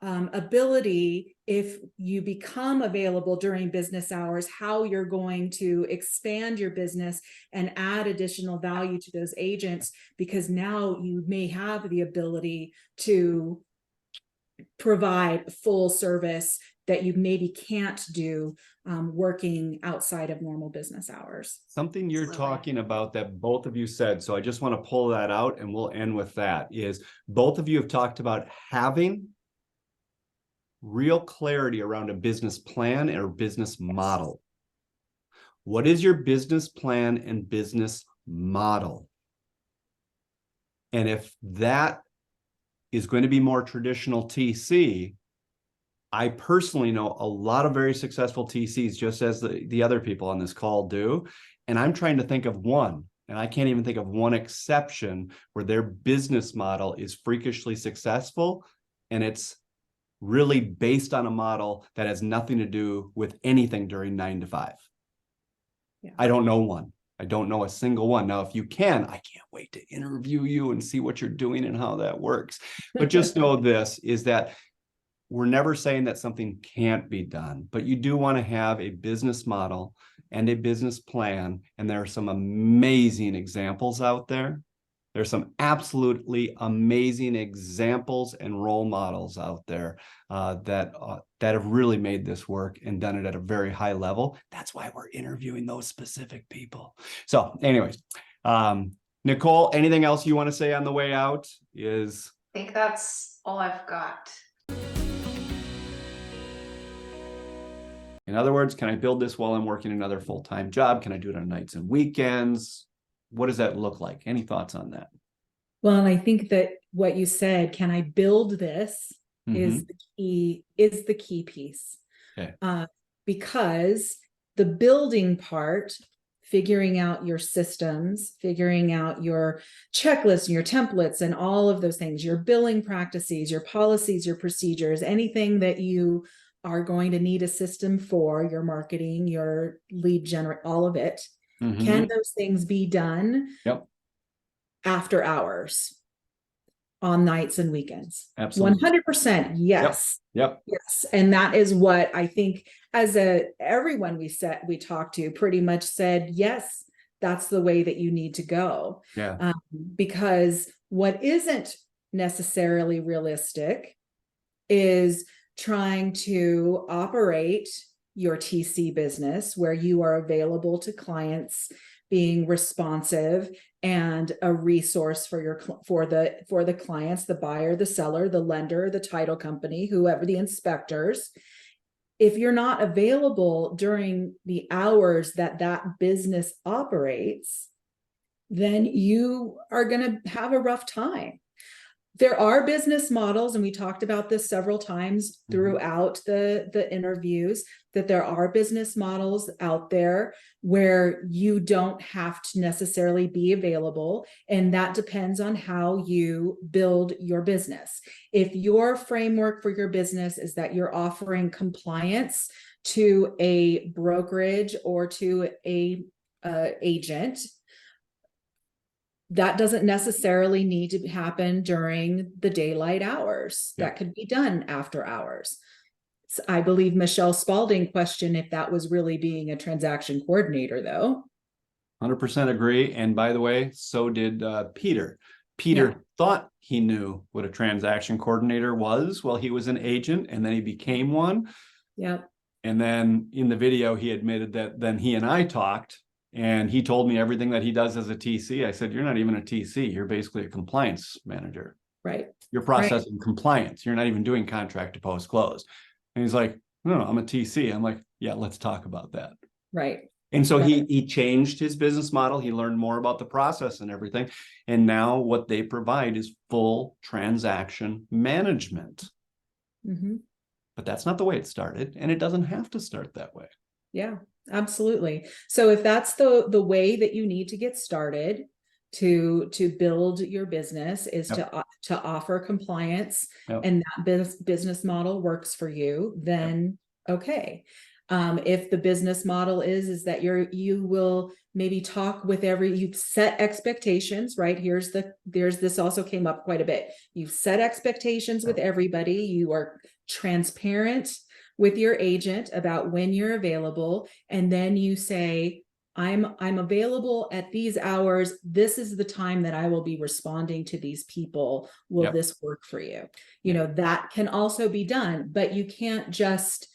S1: ability, if you become available during business hours, how you're going to expand your business and add additional value to those agents, because now you may have the ability to provide full service that you maybe can't do working outside of normal business hours.
S2: Something you're talking about that both of you said, so I just want to pull that out and we'll end with that, is both of you have talked about having real clarity around a business plan or business model. What is your business plan and business model? And if that is going to be more traditional TC, I personally know a lot of very successful TCs, just as the other people on this call do. And I'm trying to think of one, and I can't even think of one exception where their business model is freakishly successful. And it's really based on a model that has nothing to do with anything during 9 to 5. Yeah. I don't know one. I don't know a single one. Now, if you can, I can't wait to interview you and see what you're doing and how that works. But just know this, is that we're never saying that something can't be done, but you do want to have a business model and a business plan. And there are some amazing examples out there. There's some absolutely amazing examples and role models out there that have really made this work and done it at a very high level. That's why we're interviewing those specific people. So anyways, Nicole, anything else you want to say on the way out?
S7: I think that's all I've got.
S2: In other words, can I build this while I'm working another full-time job? Can I do it on nights and weekends? What does that look like? Any thoughts on that?
S1: Well, and I think that what you said, can I build this, is the key piece.
S2: Okay.
S1: Because the building part, figuring out your systems, figuring out your checklists and your templates and all of those things, your billing practices, your policies, your procedures, anything that you are going to need a system for, your marketing, your lead generate, all of it. Can those things be done after hours, on nights and weekends?
S2: Absolutely.
S1: 100%. Yes.
S2: Yep.
S1: Yes. And that is what I think everyone we talked to pretty much said, yes, that's the way that you need to go.
S2: Yeah.
S1: Because what isn't necessarily realistic is trying to operate your TC business where you are available to clients, being responsive and a resource for the clients, the buyer, the seller, the lender, the title company, whoever, the inspectors. If you're not available during the hours that business operates, then you are going to have a rough time. There are business models, and we talked about this several times throughout the interviews, that there are business models out there where you don't have to necessarily be available, and that depends on how you build your business. If your framework for your business is that you're offering compliance to a brokerage or to a agent, that doesn't necessarily need to happen during the daylight hours. That could be done after hours. So I believe Michelle Spalding questioned if that was really being a transaction coordinator, though.
S2: 100% agree. And by the way, so did Peter. Peter thought he knew what a transaction coordinator was while he was an agent, and then he became one.
S1: Yeah.
S2: And then in the video, he admitted that then he and I talked, and he told me everything that he does as a TC. I said, you're not even a TC. You're basically a compliance manager.
S1: Right.
S2: You're processing compliance. You're not even doing contract to post close. And he's like, no, I'm a TC. I'm like, yeah, let's talk about that.
S1: Right.
S2: And so he changed his business model. He learned more about the process and everything. And now what they provide is full transaction management. But that's not the way it started. And it doesn't have to start that way.
S1: Yeah, absolutely. So if that's the way that you need to get started to build your business is to offer compliance, and that business model works for you, then okay. If the business model is that you will maybe talk with you set expectations, right? This also came up quite a bit. You set expectations with everybody. You are transparent with your agent about when you're available. And then you say, I'm available at these hours. This is the time that I will be responding to these people. Will this work for you? You know, that can also be done, but you can't just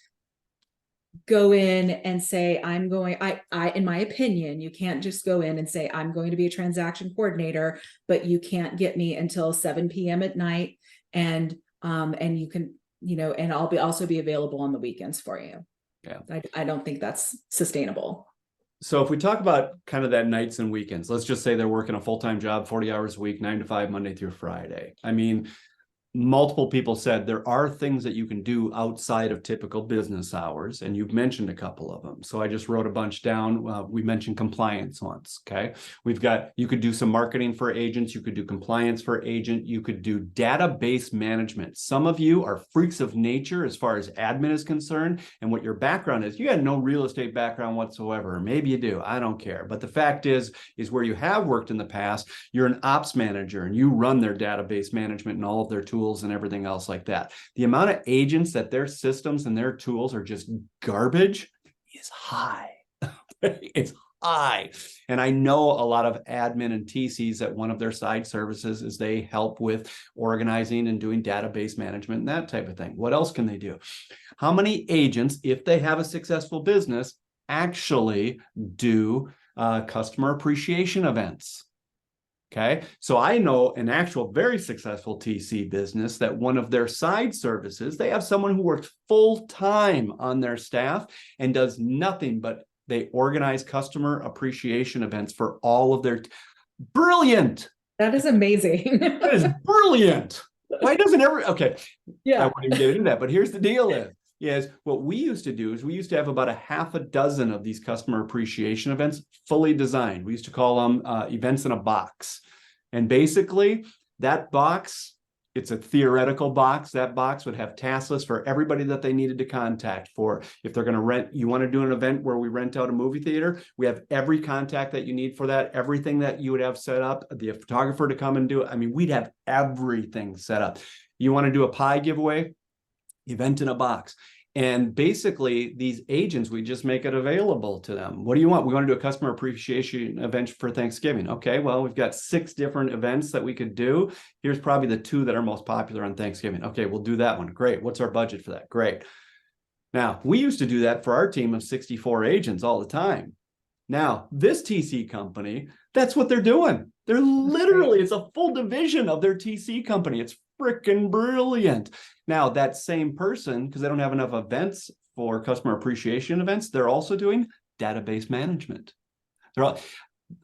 S1: go in and say, in my opinion, you can't just go in and say, I'm going to be a transaction coordinator, but you can't get me until 7 p.m. at night. And you can, and I'll also be available on the weekends for you. Yeah. I don't think that's sustainable.
S2: So if we talk about kind of that nights and weekends, let's just say they're working a full-time job, 40 hours a week, 9 to 5, Monday through Friday. I mean, multiple people said there are things that you can do outside of typical business hours, and you've mentioned a couple of them. So I just wrote a bunch down. We mentioned compliance once, okay? You could do some marketing for agents. You could do compliance for agent. You could do database management. Some of you are freaks of nature as far as admin is concerned, and what your background is. You had no real estate background whatsoever. Maybe you do. I don't care. But the fact is where you have worked in the past, you're an ops manager, and you run their database management and all of their tools tools and everything else like that. The amount of agents that their systems and their tools are just garbage is high. It's high. And I know a lot of admin and TCs that one of their side services is they help with organizing and doing database management and that type of thing. What else can they do? How many agents, if they have a successful business, actually do customer appreciation events? Okay, so I know an actual very successful TC business that one of their side services, they have someone who works full time on their staff and does nothing but they organize customer appreciation events for all of their. Brilliant.
S1: That is amazing.
S2: That is brilliant. Why doesn't okay.
S1: Yeah.
S2: I won't even get into that, but here's the deal is what we used to do is we used to have about a half a dozen of these customer appreciation events fully designed. We used to call them events in a box. And basically that box, it's a theoretical box. That box would have task lists for everybody that they needed to contact for. If they're going to rent, you want to do an event where we rent out a movie theater, we have every contact that you need for that, everything that you would have set up, the photographer to come and do it. I mean, we'd have everything set up. You want to do a pie giveaway, event in a box. And basically these agents, we just make it available to them. What do you want? We want to do a customer appreciation event for Thanksgiving. Okay, well, we've got 6 different events that we could do. Here's probably the 2 that are most popular on Thanksgiving. Okay, we'll do that one. Great. What's our budget for that? Great. Now, we used to do that for our team of 64 agents all the time. Now, this TC company, that's what they're doing. They're literally, it's a full division of their TC company. It's freaking brilliant. Now, that same person, because they don't have enough events for customer appreciation events, they're also doing database management.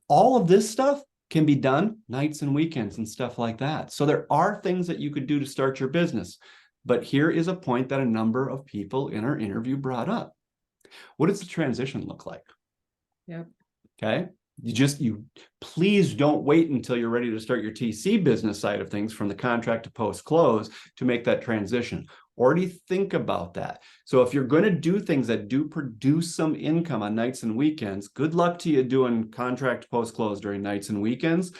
S2: All of this stuff can be done nights and weekends and stuff like that. So there are things that you could do to start your business. But here is a point that a number of people in our interview brought up. What does the transition look like?
S1: Yep.
S2: Okay. You please don't wait until you're ready to start your TC business side of things from the contract to post close to make that transition. Already think about that. So if you're going to do things that do produce some income on nights and weekends, good luck to you doing contract post close during nights and weekends,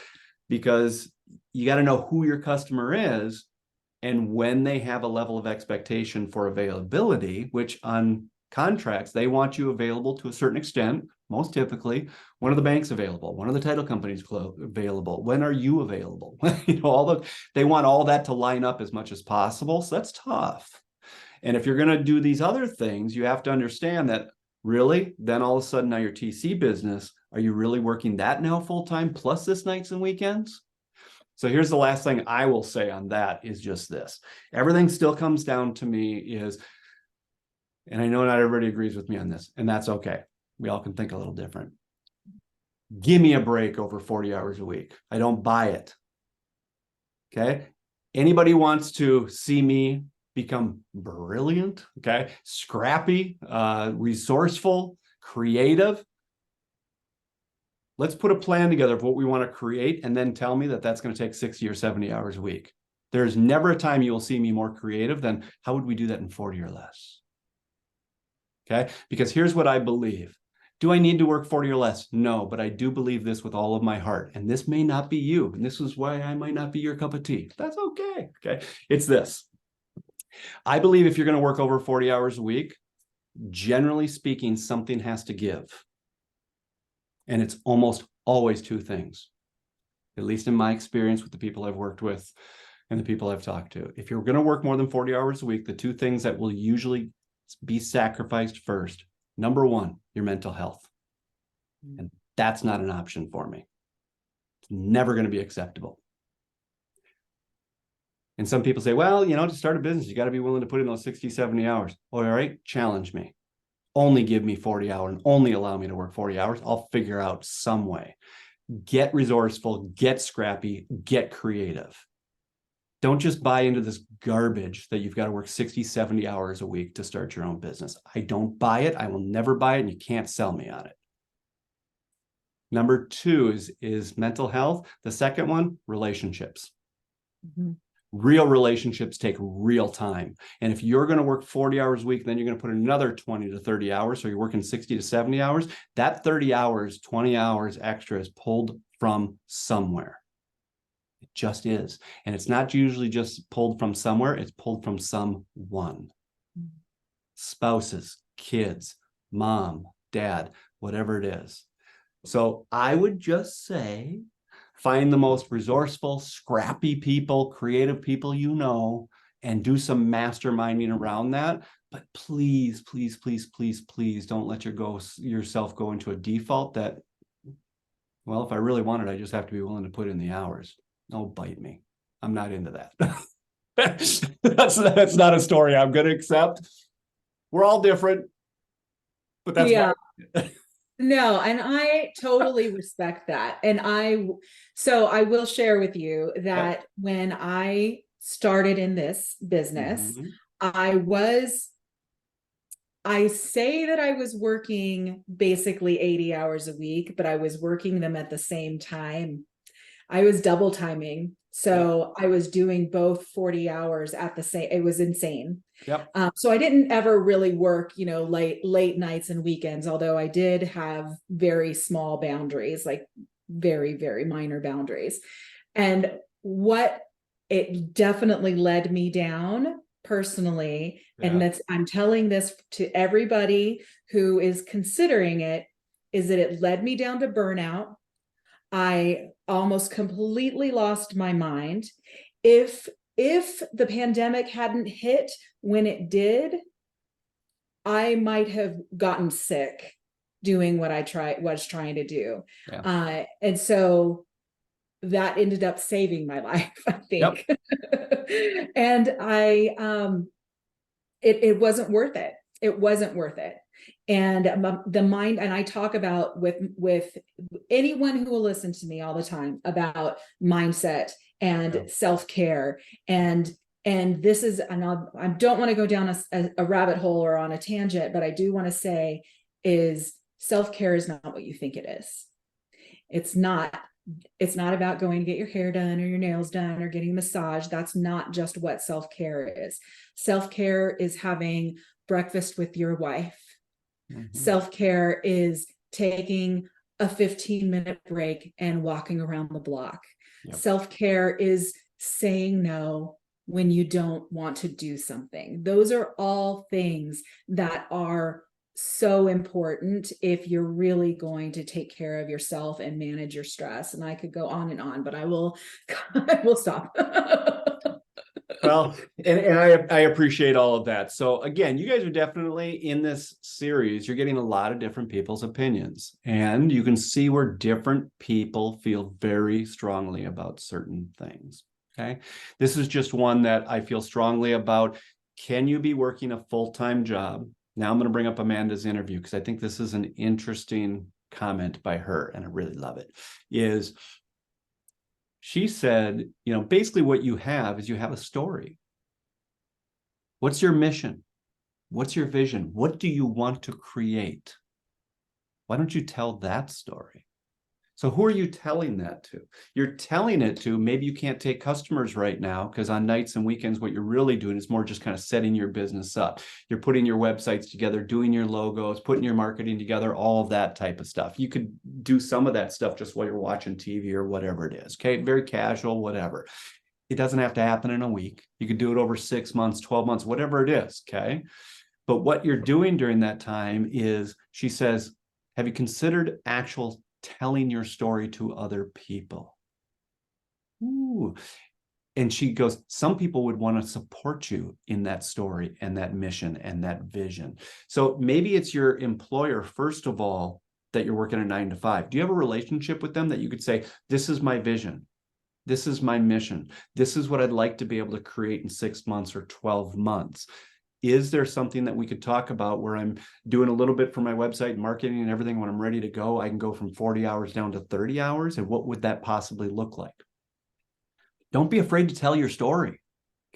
S2: because you got to know who your customer is and when they have a level of expectation for availability, which on contracts, they want you available to a certain extent. Most typically, when are the banks available? When are the title companies available? When are you available? They want all that to line up as much as possible. So that's tough. And if you're going to do these other things, you have to understand that really, then all of a sudden now your TC business, are you really working that now full time plus this nights and weekends? So here's the last thing I will say on that is just this. Everything still comes down to me is, and I know not everybody agrees with me on this, and that's okay. We all can think a little different. Give me a break over 40 hours a week. I don't buy it. Okay. Anybody wants to see me become brilliant, okay, scrappy, resourceful, creative, let's put a plan together of what we want to create and then tell me that that's going to take 60 or 70 hours a week. There's never a time you will see me more creative than how would we do that in 40 or less? Okay, because here's what I believe. Do I need to work 40 or less? No, but I do believe this with all of my heart. And this may not be you. And this is why I might not be your cup of tea. That's okay. Okay. It's this. I believe if you're going to work over 40 hours a week, generally speaking, something has to give. And it's almost always 2 things, at least in my experience with the people I've worked with and the people I've talked to. If you're going to work more than 40 hours a week, the 2 things that will usually be sacrificed first. Number 1, your mental health. And that's not an option for me. It's never going to be acceptable. And some people say, well, to start a business, you got to be willing to put in those 60, 70 hours. All right, challenge me. Only give me 40 hours and only allow me to work 40 hours. I'll figure out some way. Get resourceful, get scrappy, get creative. Don't just buy into this garbage that you've got to work 60, 70 hours a week to start your own business. I don't buy it. I will never buy it, and you can't sell me on it. Number 2 is mental health. The second one, relationships. Mm-hmm. Real relationships take real time. And if you're going to work 40 hours a week, then you're going to put another 20 to 30 hours. So you're working 60 to 70 hours. That 30 hours, 20 hours extra is pulled from somewhere. It just is. And it's not usually just pulled from somewhere, it's pulled from someone. Spouses, kids, mom, dad, whatever it is. So I would just say, find the most resourceful, scrappy people, creative people you know, and do some masterminding around that. But please, please, please, please, please don't let yourself go into a default that, well, if I really want it, I just have to be willing to put in the hours. Don't bite me. I'm not into that. That's not a story I'm going to accept. We're all different, but that's
S1: yeah. No, and I totally respect that. And so I will share with you that when I started in this business, I say that I was working basically 80 hours a week, but I was working them at the same time. I was double timing. So I was doing both 40 hours at the same, it was insane.
S2: Yep.
S1: So I didn't ever really work, late nights and weekends, although I did have very small boundaries, like very, very minor boundaries. And what it definitely led me down personally, and I'm telling this to everybody who is considering it, is that it led me down to burnout. I almost completely lost my mind. If the pandemic hadn't hit when it did, I might have gotten sick doing what I was trying to do. And so that ended up saving my life, I think. And it wasn't worth it. It wasn't worth it. And the mind, and I talk about with anyone who will listen to me all the time about mindset and self-care. And this is, and I don't want to go down a rabbit hole or on a tangent, but I do want to say is self-care is not what you think it is. It's not about going to get your hair done or your nails done or getting a massage. That's not just what self-care is. Self-care is having breakfast with your wife. Self-care is taking a 15-minute break and walking around the block. Self-care is saying no when you don't want to do something. Those are all things that are so important if you're really going to take care of yourself and manage your stress. And I could go on, but I will stop.
S2: Well, and I appreciate all of that. So again, you guys are definitely in this series, you're getting a lot of different people's opinions, and you can see where different people feel very strongly about certain things. Okay. This is just one that I feel strongly about. Can you be working a full-time job? Now I'm going to bring up Amanda's interview because I think this is an interesting comment by her, and I really love it. She said, basically what you have is you have a story. What's your mission? What's your vision? What do you want to create? Why don't you tell that story? So who are you telling that to? You're telling it to, maybe you can't take customers right now because on nights and weekends, what you're really doing is more just kind of setting your business up. You're putting your websites together, doing your logos, putting your marketing together, all of that type of stuff. You could do some of that stuff just while you're watching TV or whatever it is. Okay, very casual, whatever. It doesn't have to happen in a week. You could do it over 6 months, 12 months, whatever it is. Okay. But what you're doing during that time is, she says, have you considered actual telling your story to other people? Ooh. And she goes, some people would want to support you in that story and that mission and that vision. So maybe it's your employer, first of all, that you're working a 9 to 5. Do you have a relationship with them that you could say, this is my vision, this is my mission, this is what I'd like to be able to create in 6 months or 12 months? Is there something that we could talk about where I'm doing a little bit for my website and marketing and everything? When I'm ready to go, I can go from 40 hours down to 30 hours. And what would that possibly look like? Don't be afraid to tell your story.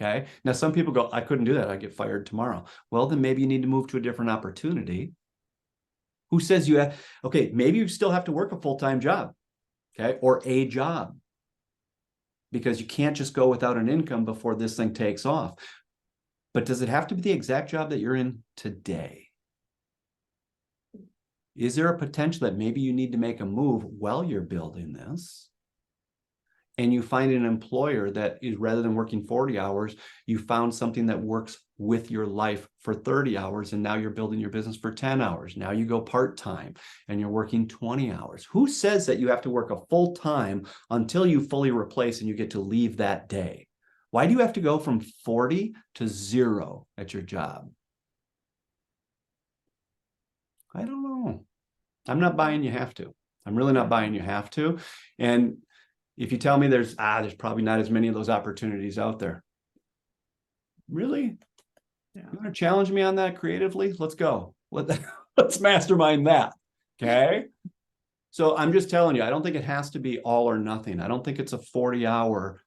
S2: Okay. Now, some people go, I couldn't do that. I get fired tomorrow. Well, then maybe you need to move to a different opportunity. Who says you have, okay, maybe you still have to work a full-time job. Okay. Or a job, because you can't just go without an income before this thing takes off. But does it have to be the exact job that you're in today? Is there a potential that maybe you need to make a move while you're building this? and you find an employer that is, rather than working 40 hours, you found something that works with your life for 30 hours, and now you're building your business for 10 hours. Now you go part-time and you're working 20 hours. Who says that you have to work a full time until you fully replace and you get to leave that day? Why do you have to go from 40 to 0 at your job? I don't know. I'm not buying you have to. I'm really not buying you have to. And if you tell me there's probably not as many of those opportunities out there. Really? Yeah. You want to challenge me on that creatively? Let's go. Let's mastermind that. Okay. So I'm just telling you, I don't think it has to be all or nothing. I don't think it's a 40-hour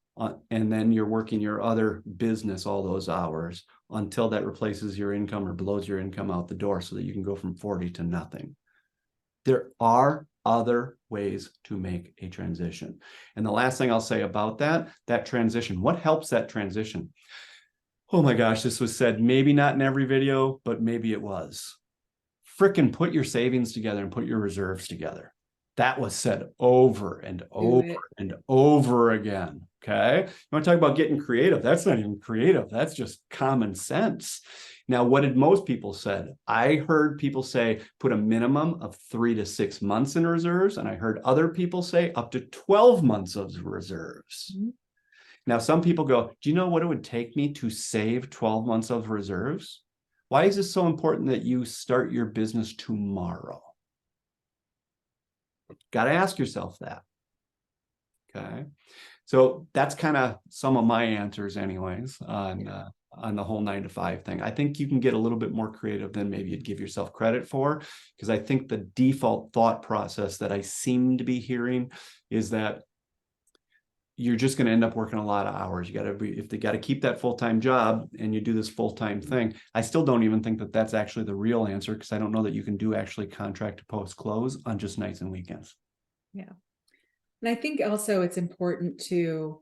S2: and then you're working your other business all those hours until that replaces your income or blows your income out the door so that you can go from 40 to nothing. There are other ways to make a transition. And the last thing I'll say about that transition, what helps that transition? Oh my gosh, this was said maybe not in every video, but maybe it was. Frickin' put your savings together and put your reserves together. That was said over and over and over again. Okay. You want to talk about getting creative? That's not even creative. That's just common sense. Now, what did most people say? I heard people say put a minimum of 3 to 6 months in reserves. And I heard other people say up to 12 months of reserves. Mm-hmm. Now, some people go, do you know what it would take me to save 12 months of reserves? Why is it so important that you start your business tomorrow? Got to ask yourself that. Okay. So that's kind of some of my answers anyways on the whole 9 to 5 thing. I think you can get a little bit more creative than maybe you'd give yourself credit for, because I think the default thought process that I seem to be hearing is that you're just going to end up working a lot of hours. If they got to keep that full-time job and you do this full-time thing, I still don't even think that that's actually the real answer, because I don't know that you can do actually contract to post-close on just nights and weekends.
S1: Yeah. And I think also it's important to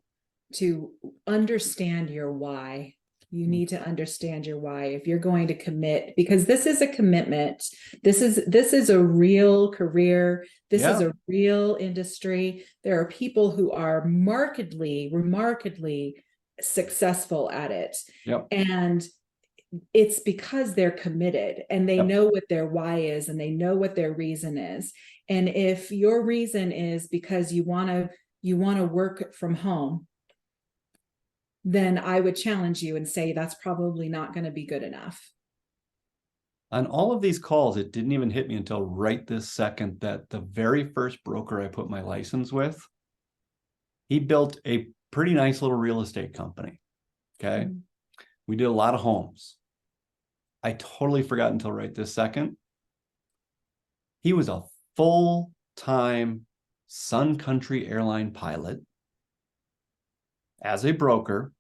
S1: understand your why. You need to understand your why if you're going to commit, because this is a commitment. This is a real career. This is a real industry. There are people who are remarkably successful at it.
S2: Yep.
S1: And it's because they're committed and they know what their why is and they know what their reason is. And if your reason is because you want to work from home, then I would challenge you and say that's probably not going to be good enough.
S2: On all of these calls, it didn't even hit me until right this second that the very first broker I put my license with, he built a pretty nice little real estate company. Okay. Mm-hmm. We did a lot of homes. I totally forgot until right this second. He was a full-time Sun Country airline pilot. As a broker,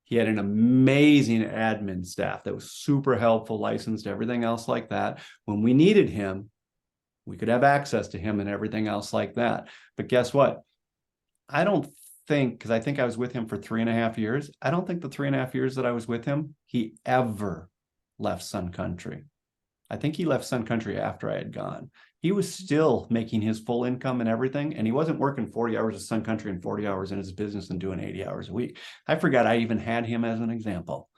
S2: he had an amazing admin staff that was super helpful, licensed, everything else like that. When we needed him, we could have access to him and everything else like that. But guess what? I don't think, because I think I was with him for 3.5 years. I don't think the 3.5 years that I was with him, he ever left Sun Country. I think he left Sun Country after I had gone. He was still making his full income and everything, and he wasn't working 40 hours at Sun Country and 40 hours in his business and doing 80 hours a week. I forgot I even had him as an example,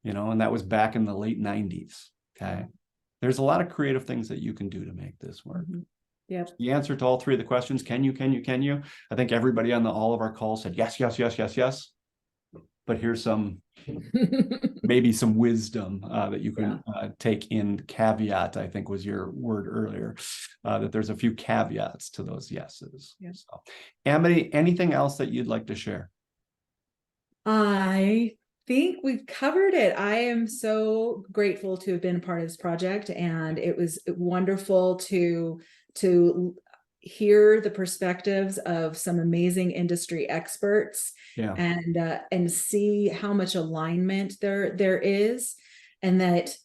S2: and that was back in the late 90s. Okay. There's a lot of creative things that you can do to make this work. Mm-hmm.
S1: Yeah.
S2: The answer to all 3 of the questions, can you? I think everybody on all of our calls said yes. But here's some maybe some wisdom that you can take in. Caveat, I think was your word earlier, that there's a few caveats to those yeses. Yeah. So, Amity, anything else that you'd like to share?
S1: I think we've covered it. I am so grateful to have been a part of this project, and it was wonderful to hear the perspectives of some amazing industry experts, and see how much alignment there is, and that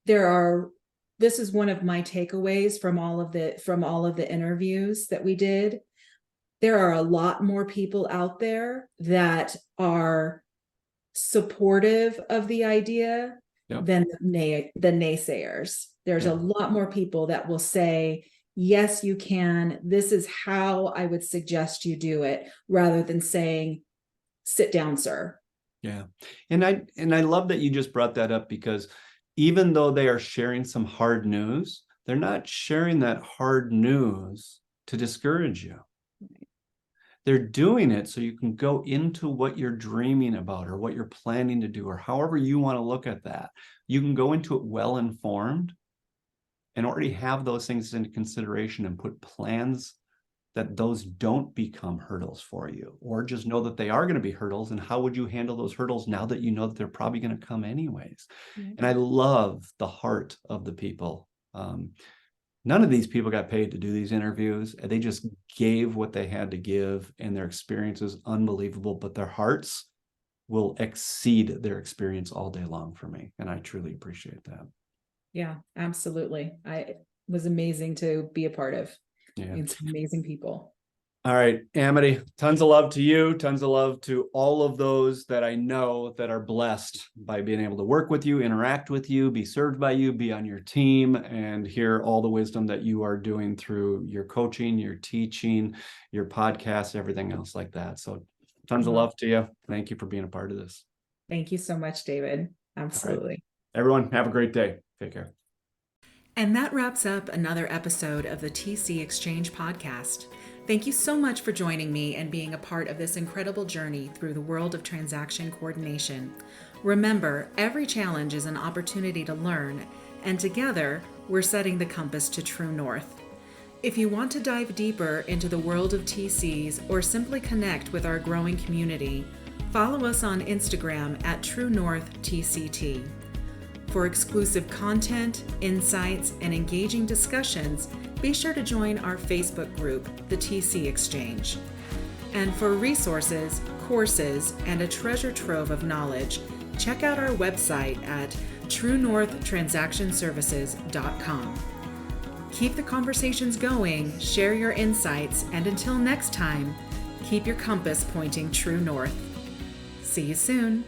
S1: this is one of my takeaways from all of the interviews that we did. There are a lot more people out there that are supportive of the idea than the naysayers. There's a lot more people that will say, yes, you can. This is how I would suggest you do it, rather than saying, sit down, sir.
S2: Yeah. And I love that you just brought that up, because even though they are sharing some hard news, they're not sharing that hard news to discourage you. They're doing it so you can go into what you're dreaming about or what you're planning to do, or however you want to look at that. You can go into it well informed and already have those things into consideration and put plans that those don't become hurdles for you, or just know that they are going to be hurdles. And how would you handle those hurdles now that you know that they're probably going to come anyways?
S1: Mm-hmm.
S2: And I love the heart of the people. None of these people got paid to do these interviews. They just gave what they had to give, and their experience is unbelievable, but their hearts will exceed their experience all day long for me. And I truly appreciate that.
S1: Yeah, absolutely. It was amazing to be a part of.
S2: Yeah.
S1: It's amazing people.
S2: All right, Amity, tons of love to you. Tons of love to all of those that I know that are blessed by being able to work with you, interact with you, be served by you, be on your team, and hear all the wisdom that you are doing through your coaching, your teaching, your podcast, everything else like that. So tons of love to you. Thank you for being a part of this.
S1: Thank you so much, David. Absolutely.
S2: Right. Everyone, have a great day. Take care.
S1: And that wraps up another episode of the TC Exchange podcast. Thank you so much for joining me and being a part of this incredible journey through the world of transaction coordination. Remember, every challenge is an opportunity to learn, and together, we're setting the compass to true north. If you want to dive deeper into the world of TCs or simply connect with our growing community, follow us on Instagram at TrueNorthTCT. For exclusive content, insights, and engaging discussions, be sure to join our Facebook group, the TC Exchange. And for resources, courses, and a treasure trove of knowledge, check out our website at TrueNorthTransactionServices.com. Keep the conversations going, share your insights, and until next time, keep your compass pointing true north. See you soon.